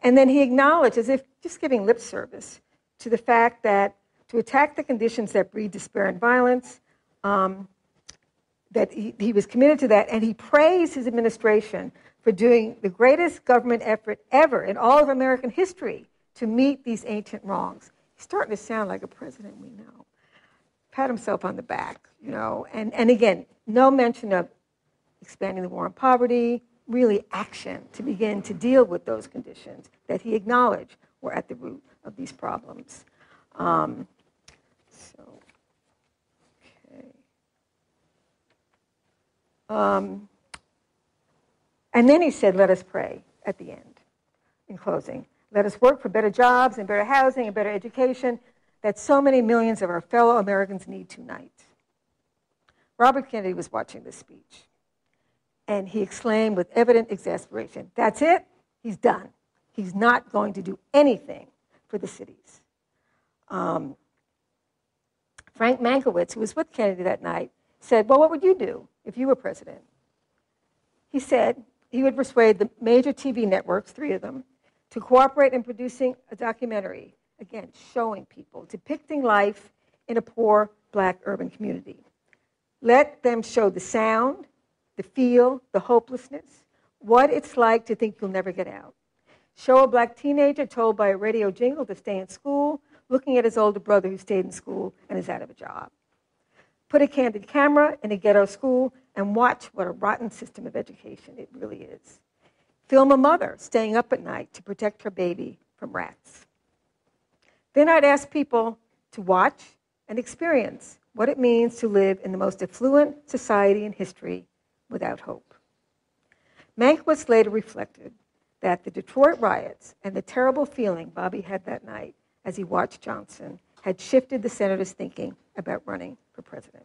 And then he acknowledged, as if just giving lip service, to the fact that to attack the conditions that breed despair and violence, that he was committed to that, and he praised his administration for doing the greatest government effort ever in all of American history to meet these ancient wrongs. He's starting to sound like a president we know. Pat himself on the back, and again, no mention of expanding the war on poverty, really action to begin to deal with those conditions that he acknowledged were at the root of these problems. And then he said, let us pray at the end, in closing. Let us work for better jobs and better housing and better education that so many millions of our fellow Americans need tonight. Robert Kennedy was watching this speech, and he exclaimed with evident exasperation, that's it, he's done. He's not going to do anything for the cities. Frank Mankiewicz, who was with Kennedy that night, said, well, what would you do if you were president? He said he would persuade the major TV networks, 3 of them, to cooperate in producing a documentary, again, showing people, depicting life in a poor black urban community. Let them show the sound, the feel, the hopelessness, what it's like to think you'll never get out. Show a black teenager told by a radio jingle to stay in school, looking at his older brother who stayed in school and is out of a job. Put a candid camera in a ghetto school and watch what a rotten system of education it really is. Film a mother staying up at night to protect her baby from rats. Then I'd ask people to watch and experience what it means to live in the most affluent society in history without hope. Mankiewicz later reflected that the Detroit riots and the terrible feeling Bobby had that night as he watched Johnson had shifted the senator's thinking about running for president.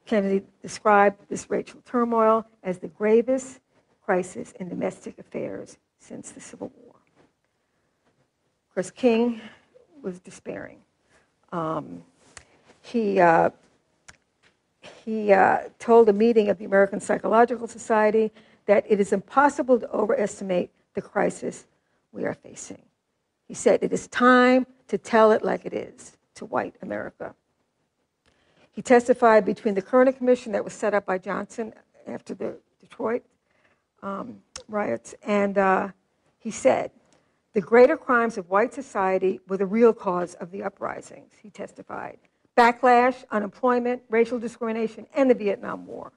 Kennedy described this racial turmoil as the gravest crisis in domestic affairs since the Civil War. Of course, King was despairing. He told a meeting of the American Psychological Society that it is impossible to overestimate the crisis we are facing. He said, it is time to tell it like it is to white America. He testified between the Kerner Commission that was set up by Johnson after the Detroit riots, and he said, the greater crimes of white society were the real cause of the uprisings, he testified. Backlash, unemployment, racial discrimination, and the Vietnam War.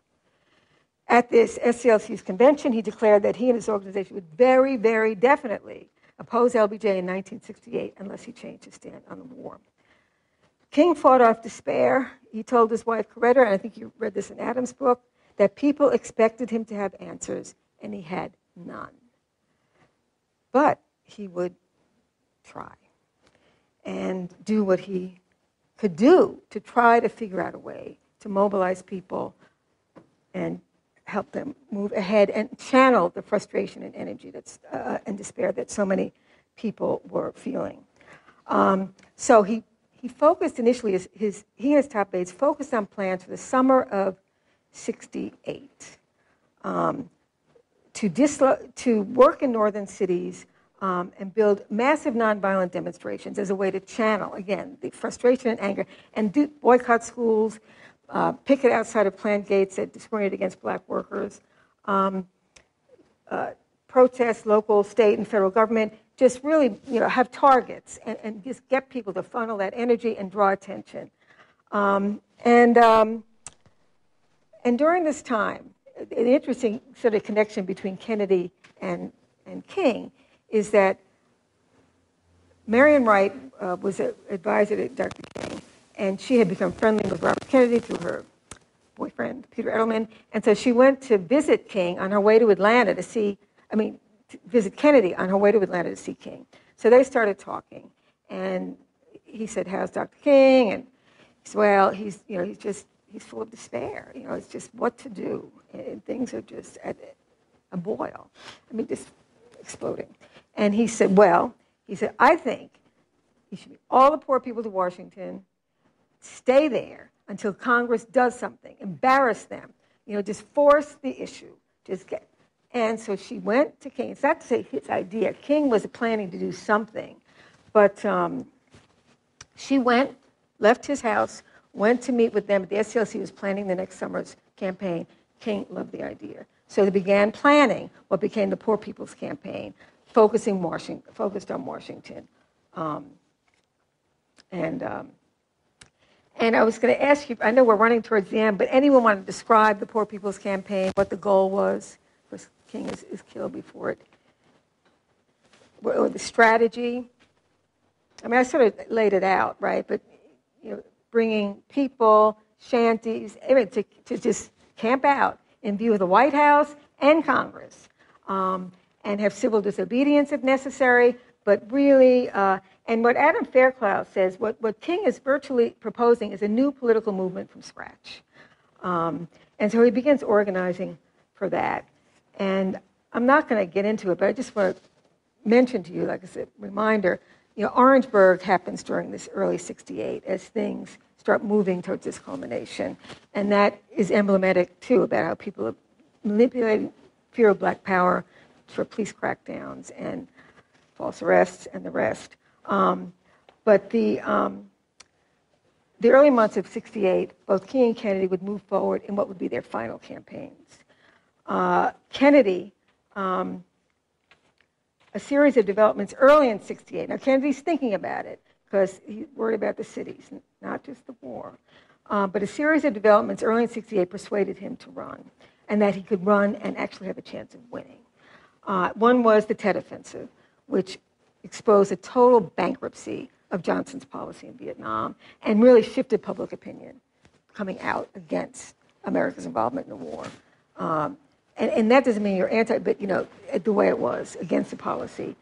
At this SCLC's convention, he declared that he and his organization would very, very definitely oppose LBJ in 1968 unless he changed his stand on the war. King fought off despair. He told his wife, Coretta, and I think you read this in Adam's book, that people expected him to have answers, and he had none. But he would try and do what he could do to try to figure out a way to mobilize people and help them move ahead and channel the frustration and energy and despair that so many people were feeling. So he focused initially, he and his top aides focused on plans for the summer of '68 to work in northern cities and build massive nonviolent demonstrations as a way to channel, again, the frustration and anger, and boycott schools, picket outside of plant gates that discriminate against black workers, protest local, state, and federal government, just really, have targets and just get people to funnel that energy and draw attention. And during this time, the interesting sort of connection between Kennedy and King is that Marian Wright was an advisor to Dr. King, and she had become friendly with Robert Kennedy through her boyfriend, Peter Edelman. And so she went to visit King on her way to Atlanta to visit Kennedy on her way to Atlanta to see King. So they started talking, and he said, "How's Dr. King?" And he said, "Well, he's full of despair. It's just what to do, and things are just at a boil. Just exploding." And he said, "I think he should bring all the poor people to Washington, stay there until Congress does something, embarrass them, just force the issue, And so she went to King. It's not to say his idea. King was planning to do something, but she left his house, went to meet with them at the SCLC. He was planning the next summer's campaign. King loved the idea. So they began planning what became the Poor People's Campaign, focused on Washington. And I was going to ask you, I know we're running towards the end, but anyone want to describe the Poor People's Campaign, what the goal was? Because King is killed before it. Or the strategy. I sort of laid it out, right? But, bringing people, shanties, to just camp out in view of the White House and Congress, and have civil disobedience if necessary, but really, and what Adam Fairclough says, what King is virtually proposing is a new political movement from scratch. And so he begins organizing for that. And I'm not going to get into it, but I just want to mention to you, like as a reminder, Orangeburg happens during this early 68 as things start moving towards this culmination. And that is emblematic, too, about how people are manipulating fear of black power for police crackdowns and false arrests and the rest. But the early months of 68, both King and Kennedy would move forward in what would be their final campaigns. Kennedy, a series of developments early in 68. Now, Kennedy's thinking about it because he's worried about the cities, not just the war. But a series of developments early in 68 persuaded him to run, and that he could run and actually have a chance of winning. One was the Tet Offensive, which exposed a total bankruptcy of Johnson's policy in Vietnam and really shifted public opinion coming out against America's involvement in the war. And that doesn't mean you're anti, but, the way it was, against the policy.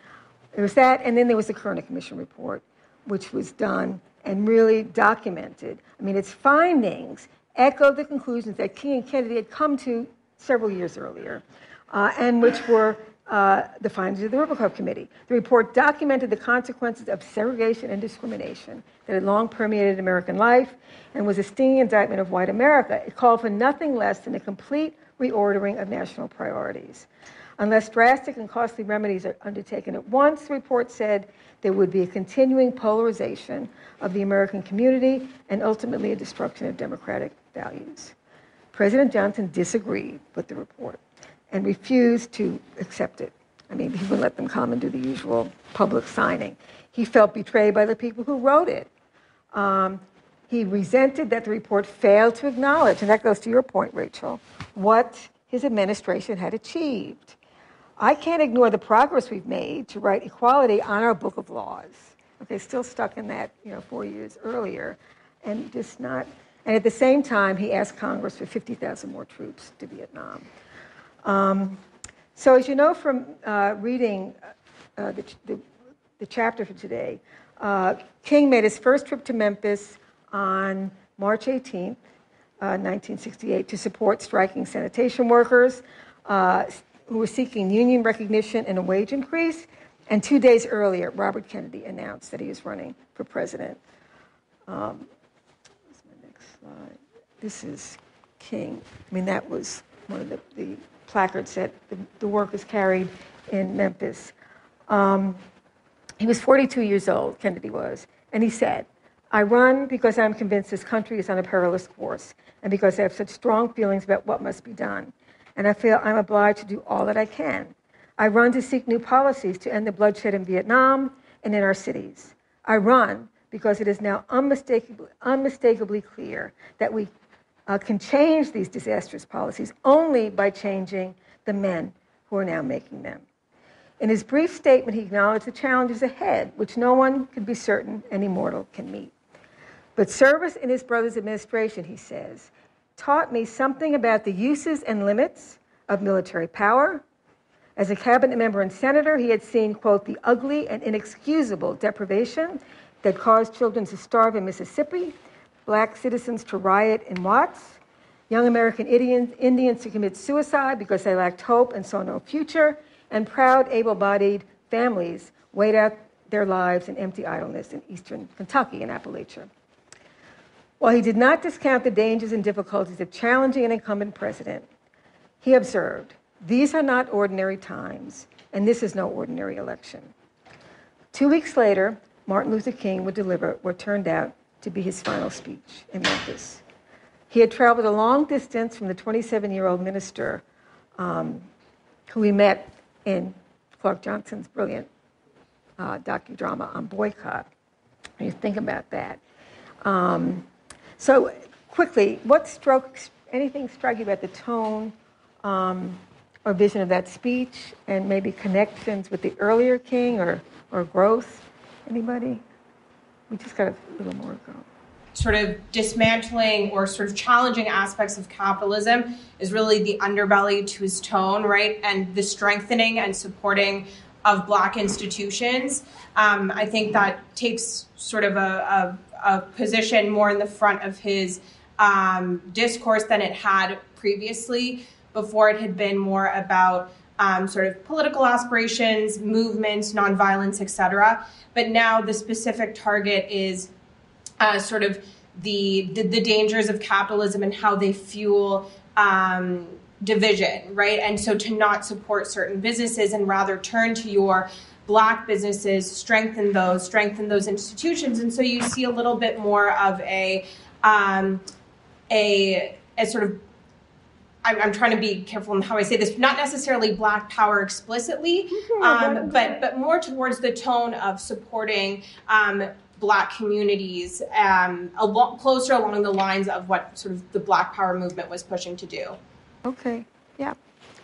There was that, and then there was the Kerner Commission report, which was done and really documented. Its findings echoed the conclusions that King and Kennedy had come to several years earlier, and which were the findings of the Rubikov Committee. The report documented the consequences of segregation and discrimination that had long permeated American life and was a stinging indictment of white America. It called for nothing less than a complete reordering of national priorities. Unless drastic and costly remedies are undertaken at once, the report said, there would be a continuing polarization of the American community and ultimately a destruction of democratic values. President Johnson disagreed with the report and refused to accept it. He wouldn't let them come and do the usual public signing. He felt betrayed by the people who wrote it. He resented that the report failed to acknowledge, and that goes to your point, Rachel, what his administration had achieved. I can't ignore the progress we've made to write equality on our book of laws. Okay, still stuck in that, 4 years earlier, and just not. And at the same time, he asked Congress for 50,000 more troops to Vietnam. So as you know from reading the chapter for today, King made his first trip to Memphis on March 18th, 1968, to support striking sanitation workers who were seeking union recognition and a wage increase. And 2 days earlier, Robert Kennedy announced that he was running for president. What's my next slide? This is King. That was one of the placards that the workers carried in Memphis. He was 42 years old, Kennedy was, and he said, I run because I'm convinced this country is on a perilous course and because I have such strong feelings about what must be done. And I feel I'm obliged to do all that I can. I run to seek new policies to end the bloodshed in Vietnam and in our cities. I run because it is now unmistakably clear that we can change these disastrous policies only by changing the men who are now making them. In his brief statement, he acknowledged the challenges ahead, which no one could be certain any mortal can meet. But service in his brother's administration, he says, taught me something about the uses and limits of military power. As a cabinet member and senator, he had seen, quote, the ugly and inexcusable deprivation that caused children to starve in Mississippi, black citizens to riot in Watts, young American Indians to commit suicide because they lacked hope and saw no future, and proud, able-bodied families wait out their lives in empty idleness in eastern Kentucky and Appalachia. While he did not discount the dangers and difficulties of challenging an incumbent president, he observed, these are not ordinary times, and this is no ordinary election. 2 weeks later, Martin Luther King would deliver what turned out to be his final speech in Memphis. He had traveled a long distance from the 27-year-old minister who he met in Clark Johnson's brilliant docudrama on boycott. When you think about that. So quickly, anything struck you about the tone or vision of that speech, and maybe connections with the earlier King or growth? Anybody? We just got a little more to go. Sort of dismantling or sort of challenging aspects of capitalism is really the underbelly to his tone, right? And the strengthening and supporting of Black institutions. I think that takes sort of a position more in the front of his discourse than it had previously. Before, it had been more about sort of political aspirations, movements, nonviolence, etc. But now the specific target is sort of the dangers of capitalism and how they fuel division, right? And so to not support certain businesses and rather turn to your Black businesses, strengthen those institutions. And so you see a little bit more of a sort of, I'm trying to be careful in how I say this, not necessarily Black power explicitly, but more towards the tone of supporting Black communities closer along the lines of what sort of the Black power movement was pushing to do. Okay, yeah,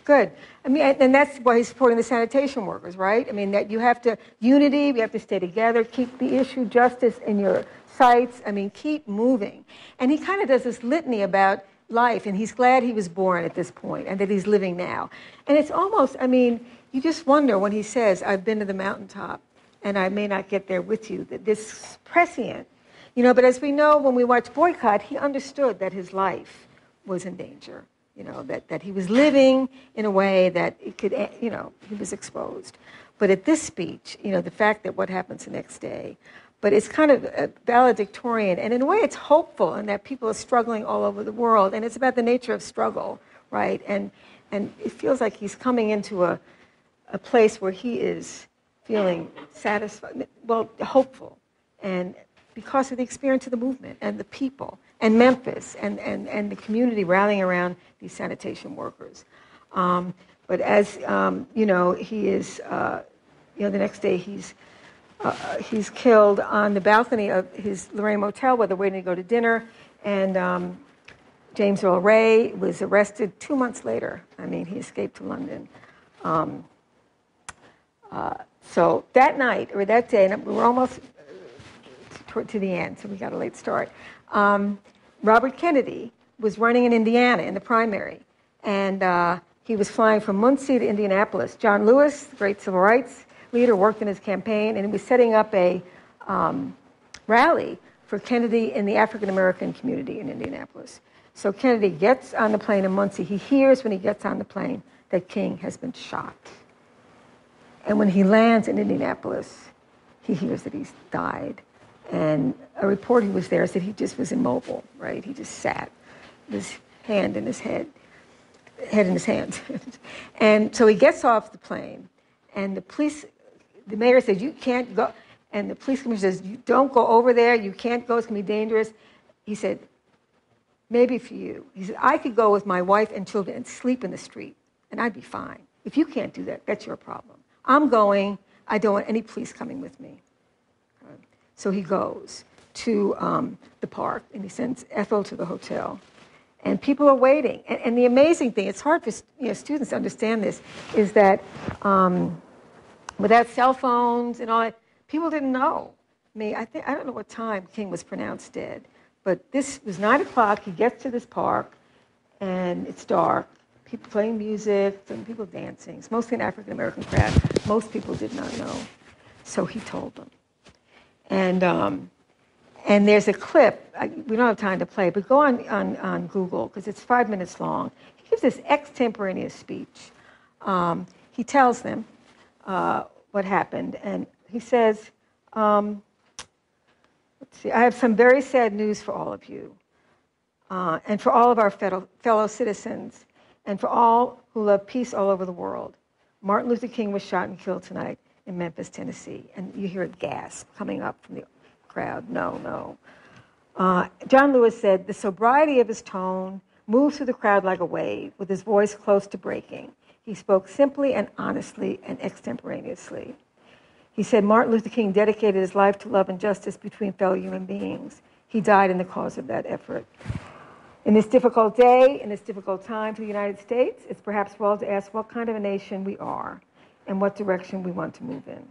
good. I mean, and that's why he's supporting the sanitation workers, right? I mean, that you have to, unity, we have to stay together, keep the issue, justice in your sights, I mean, keep moving. And he kind of does this litany about life, and he's glad he was born at this point and that he's living now. And it's almost, I mean, you just wonder when he says, I've been to the mountaintop and I may not get there with you, that this prescient, you know, but as we know, when we watch Boycott, he understood that his life was in danger, you know, that he was living in a way that it could, you know, he was exposed. But at this speech, you know, the fact that what happens the next day, but it's kind of valedictorian, and in a way it's hopeful in that people are struggling all over the world, and it's about the nature of struggle, right? And it feels like he's coming into a place where he is feeling satisfied, well, hopeful, and because of the experience of the movement and the people, and Memphis, and the community rallying around these sanitation workers. But as, you know, he is, you know, the next day he's killed on the balcony of his Lorraine Motel where they're waiting to go to dinner. And James Earl Ray was arrested 2 months later. I mean, he escaped to London. So that night, or that day, and we were almost to the end, so we got a late start. Robert Kennedy was running in Indiana in the primary. And he was flying from Muncie to Indianapolis. John Lewis, the great civil rights leader, worked in his campaign, and he was setting up a rally for Kennedy in the African-American community in Indianapolis. So Kennedy gets on the plane in Muncie. He hears when he gets on the plane that King has been shot. And when he lands in Indianapolis, he hears that he's died. And a reporter who was there said he just was immobile, right? He just sat with his hand in his head in his hands. And so he gets off the plane, and the mayor says, you can't go. And the police commissioner says, you don't go over there. You can't go. It's going to be dangerous. He said, maybe for you. He said, I could go with my wife and children and sleep in the street, and I'd be fine. If you can't do that, that's your problem. I'm going. I don't want any police coming with me. So he goes to the park, and he sends Ethel to the hotel. And people are waiting. And the amazing thing, it's hard for students to understand this, is that without cell phones and all that, people didn't know. I don't know what time King was pronounced dead, but this was 9 o'clock. He gets to this park, and it's dark. People playing music, and people dancing. It's mostly an African-American crowd. Most people did not know. So he told them. And there's a clip. We don't have time to play, but go on Google, because it's 5 minutes long. He gives this extemporaneous speech. He tells them what happened, and he says, let's see, I have some very sad news for all of you, and for all of our fellow citizens, and for all who love peace all over the world. Martin Luther King was shot and killed tonight in Memphis, Tennessee. And you hear a gasp coming up from the crowd. No. John Lewis said, the sobriety of his tone moved through the crowd like a wave, with his voice close to breaking. He spoke simply and honestly and extemporaneously. He said Martin Luther King dedicated his life to love and justice between fellow human beings. He died in the cause of that effort. In this difficult day, in this difficult time for the United States, it's perhaps well to ask what kind of a nation we are and what direction we want to move in.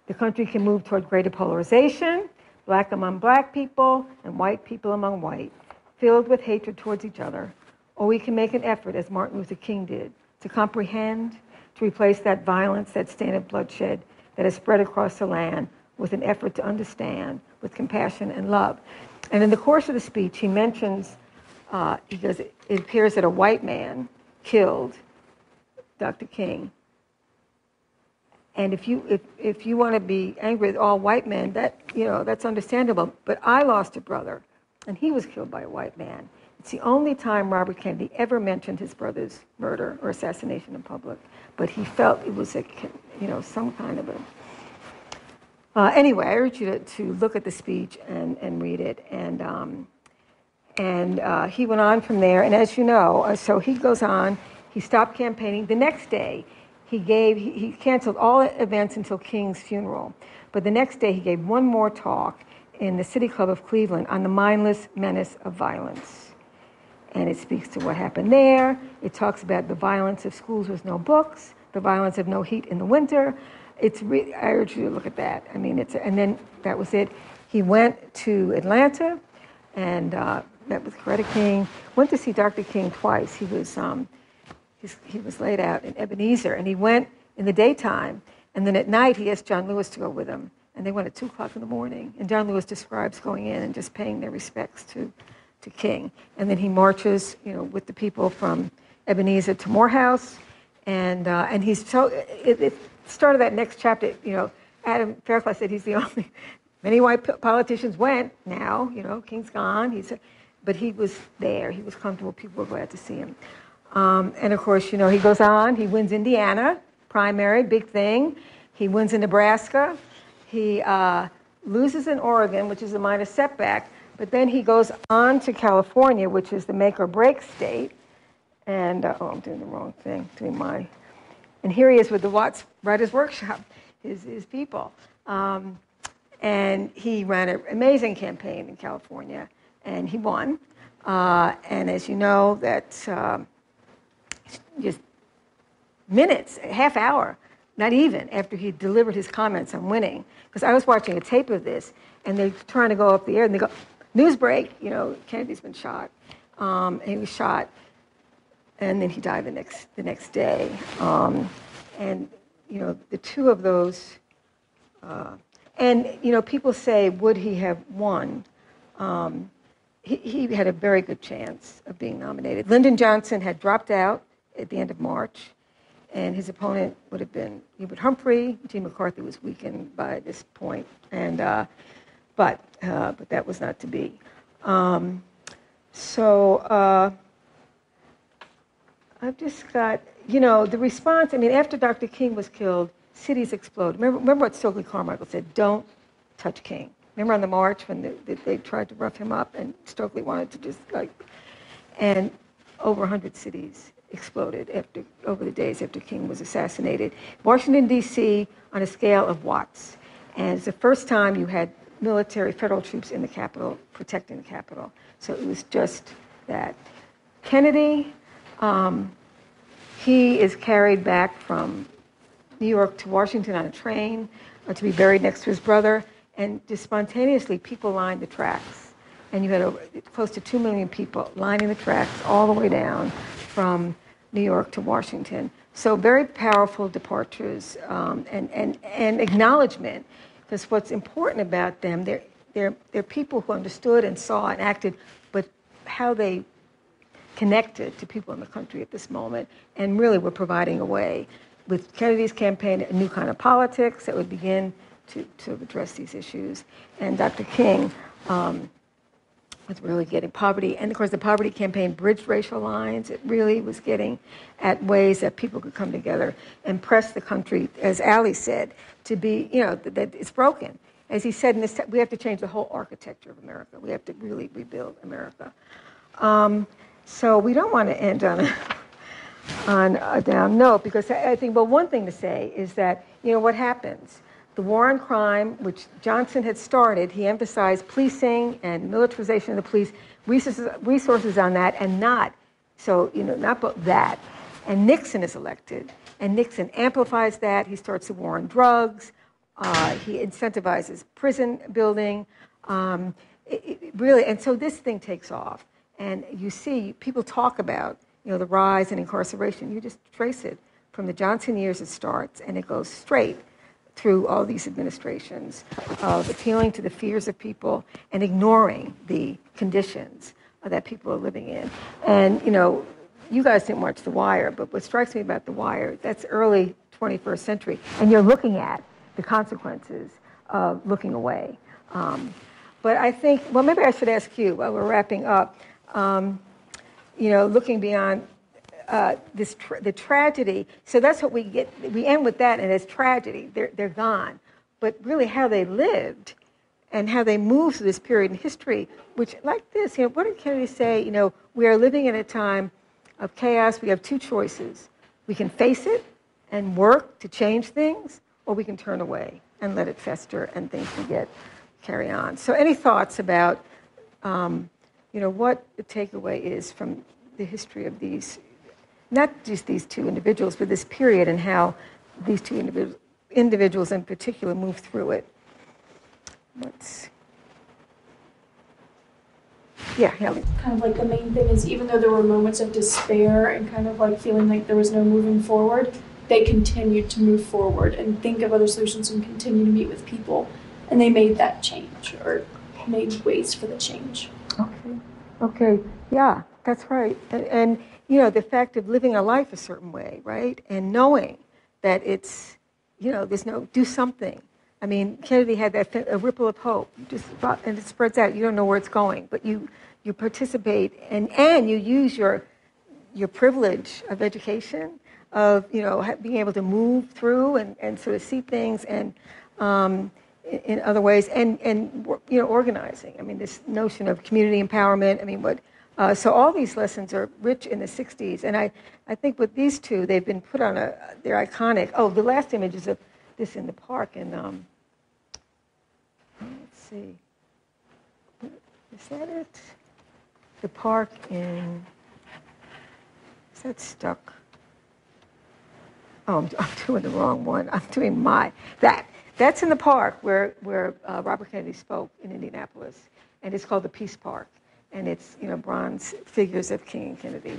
The country can move toward greater polarization, black among black people and white people among white, filled with hatred towards each other. Or we can make an effort, as Martin Luther King did, to comprehend, to replace that violence, that stain of bloodshed that has spread across the land, with an effort to understand, with compassion and love. And in the course of the speech, he mentions, he goes, it appears that a white man killed Dr. King. And if you want to be angry with all white men, that's understandable. But I lost a brother, and he was killed by a white man. It's the only time Robert Kennedy ever mentioned his brother's murder or assassination in public. But he felt it was some kind of a. Anyway, I urge you to look at the speech and read it. And he went on from there. And as you know, so he goes on. He stopped campaigning. The next day, he canceled all events until King's funeral. But the next day, he gave one more talk in the City Club of Cleveland on the mindless menace of violence. And it speaks to what happened there. It talks about the violence of schools with no books, the violence of no heat in the winter. I urge you to look at that. I mean, and then that was it. He went to Atlanta and met with Coretta King. Went to see Dr. King twice. He was laid out in Ebenezer, and he went in the daytime, and then at night he asked John Lewis to go with him, and they went at 2 o'clock in the morning. And John Lewis describes going in and just paying their respects to King, and then he marches, with the people from Ebenezer to Morehouse, and he's so. It started that next chapter. Adam Fairclough said he's the only. Many white politicians went. Now, King's gone. But he was there. He was comfortable. People were glad to see him. And of course, he goes on. He wins Indiana primary, big thing. He wins in Nebraska. He loses in Oregon, which is a minor setback. But then he goes on to California, which is the make or break state. And I'm doing the wrong thing. And here he is with the Watts Writers Workshop, his people. And he ran an amazing campaign in California, and he won. And as you know, that's just minutes, a half hour, not even, after he delivered his comments on winning. Because I was watching a tape of this, and they're trying to go up the air, and they go, news break, Kennedy's been shot. And he was shot, and then he died the next day. And, the two of those, people say, would he have won? He had a very good chance of being nominated. Lyndon Johnson had dropped out at the end of March, and his opponent would have been Hubert Humphrey. Gene McCarthy was weakened by this point, and but that was not to be. I've just got, the response. I mean, after Dr. King was killed, cities exploded. Remember what Stokely Carmichael said: "Don't touch King." Remember on the march when they tried to rough him up, and Stokely wanted to just and over 100 cities exploded over the days after King was assassinated. Washington, D.C., on a scale of watts. And it's the first time you had military federal troops in the Capitol protecting the Capitol. So it was just that. Kennedy, he is carried back from New York to Washington on a train to be buried next to his brother. And just spontaneously, people lined the tracks. And you had close to 2 million people lining the tracks all the way down from New York to Washington. So very powerful departures and acknowledgement. Because what's important about them, they're people who understood and saw and acted, but how they connected to people in the country at this moment, and really were providing a way, with Kennedy's campaign, a new kind of politics that would begin to address these issues. And Dr. King was really getting poverty. And of course, the poverty campaign bridged racial lines. It really was getting at ways that people could come together and press the country, as Ali said, to be, that it's broken. As he said, we have to change the whole architecture of America. We have to really rebuild America. So we don't want to end on a down note, because I think, well, one thing to say is that, what happens? The war on crime, which Johnson had started, he emphasized policing and militarization of the police, resources on that, and not but that. And Nixon is elected, and Nixon amplifies that. He starts the war on drugs. He incentivizes prison building. Really, and so this thing takes off. And you see, people talk about, the rise in incarceration. You just trace it from the Johnson years. It starts, and it goes straight through all these administrations of appealing to the fears of people and ignoring the conditions that people are living in. And, you guys didn't watch The Wire, but what strikes me about The Wire, that's early 21st century, and you're looking at the consequences of looking away. But I think, well, maybe I should ask you while we're wrapping up, looking beyond the tragedy. So that's what we get. We end with that, and it's tragedy. They're gone. But really how they lived and how they moved through this period in history, which like this, what did Kennedy say? We are living in a time of chaos. We have two choices. We can face it and work to change things, or we can turn away and let it fester and things can carry on. So any thoughts about, what the takeaway is from the history of these, not just these two individuals, but this period and how these two individuals in particular moved through it? Haley. Kind of like the main thing is, even though there were moments of despair and kind of like feeling like there was no moving forward, they continued to move forward and think of other solutions and continue to meet with people. And they made that change, or made ways for the change. Okay. Yeah, that's right. And the fact of living a life a certain way, right? And knowing that it's, there's do something. I mean, Kennedy had a ripple of hope, and it spreads out. You don't know where it's going, but you participate and you use your privilege of education, of being able to move through and sort of see things and in other ways, and organizing. I mean, this notion of community empowerment. I mean, so all these lessons are rich in the 60s, and I think with these two, they've been put on they're iconic. Oh, the last image is of this in the park, and let's see, is that it? The park is that stuck? Oh, I'm doing the wrong one. I'm doing that's in the park where Robert Kennedy spoke in Indianapolis, and it's called the Peace Park, and it's bronze figures of King and Kennedy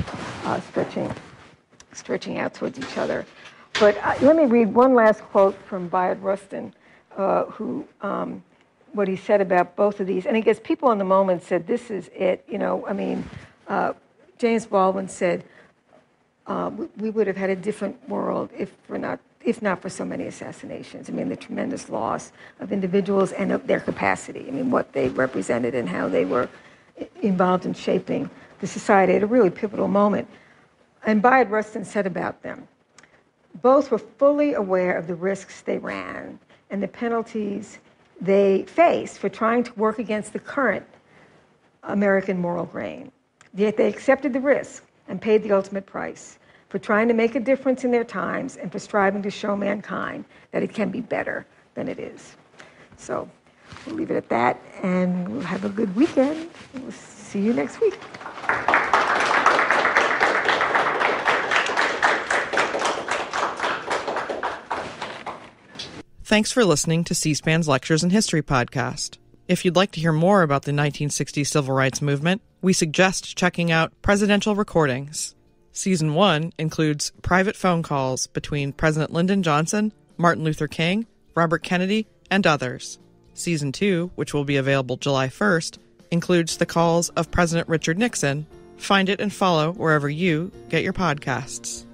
stretching out towards each other. But let me read one last quote from Bayard Rustin, who what he said about both of these, and I guess people in the moment said this is it. James Baldwin said we would have had a different world if not for so many assassinations. I mean, the tremendous loss of individuals and of their capacity. I mean, what they represented and how they were involved in shaping the society at a really pivotal moment. And Bayard Rustin said about them, both were fully aware of the risks they ran and the penalties they faced for trying to work against the current American moral grain. Yet they accepted the risk and paid the ultimate price. for trying to make a difference in their times and for striving to show mankind that it can be better than it is. So we'll leave it at that, and we'll have a good weekend. We'll see you next week. Thanks for listening to C-SPAN's Lectures in History podcast. If you'd like to hear more about the 1960s civil rights movement, we suggest checking out Presidential Recordings. Season 1 includes private phone calls between President Lyndon Johnson, Martin Luther King, Robert Kennedy, and others. Season 2, which will be available July 1st, includes the calls of President Richard Nixon. Find it and follow wherever you get your podcasts.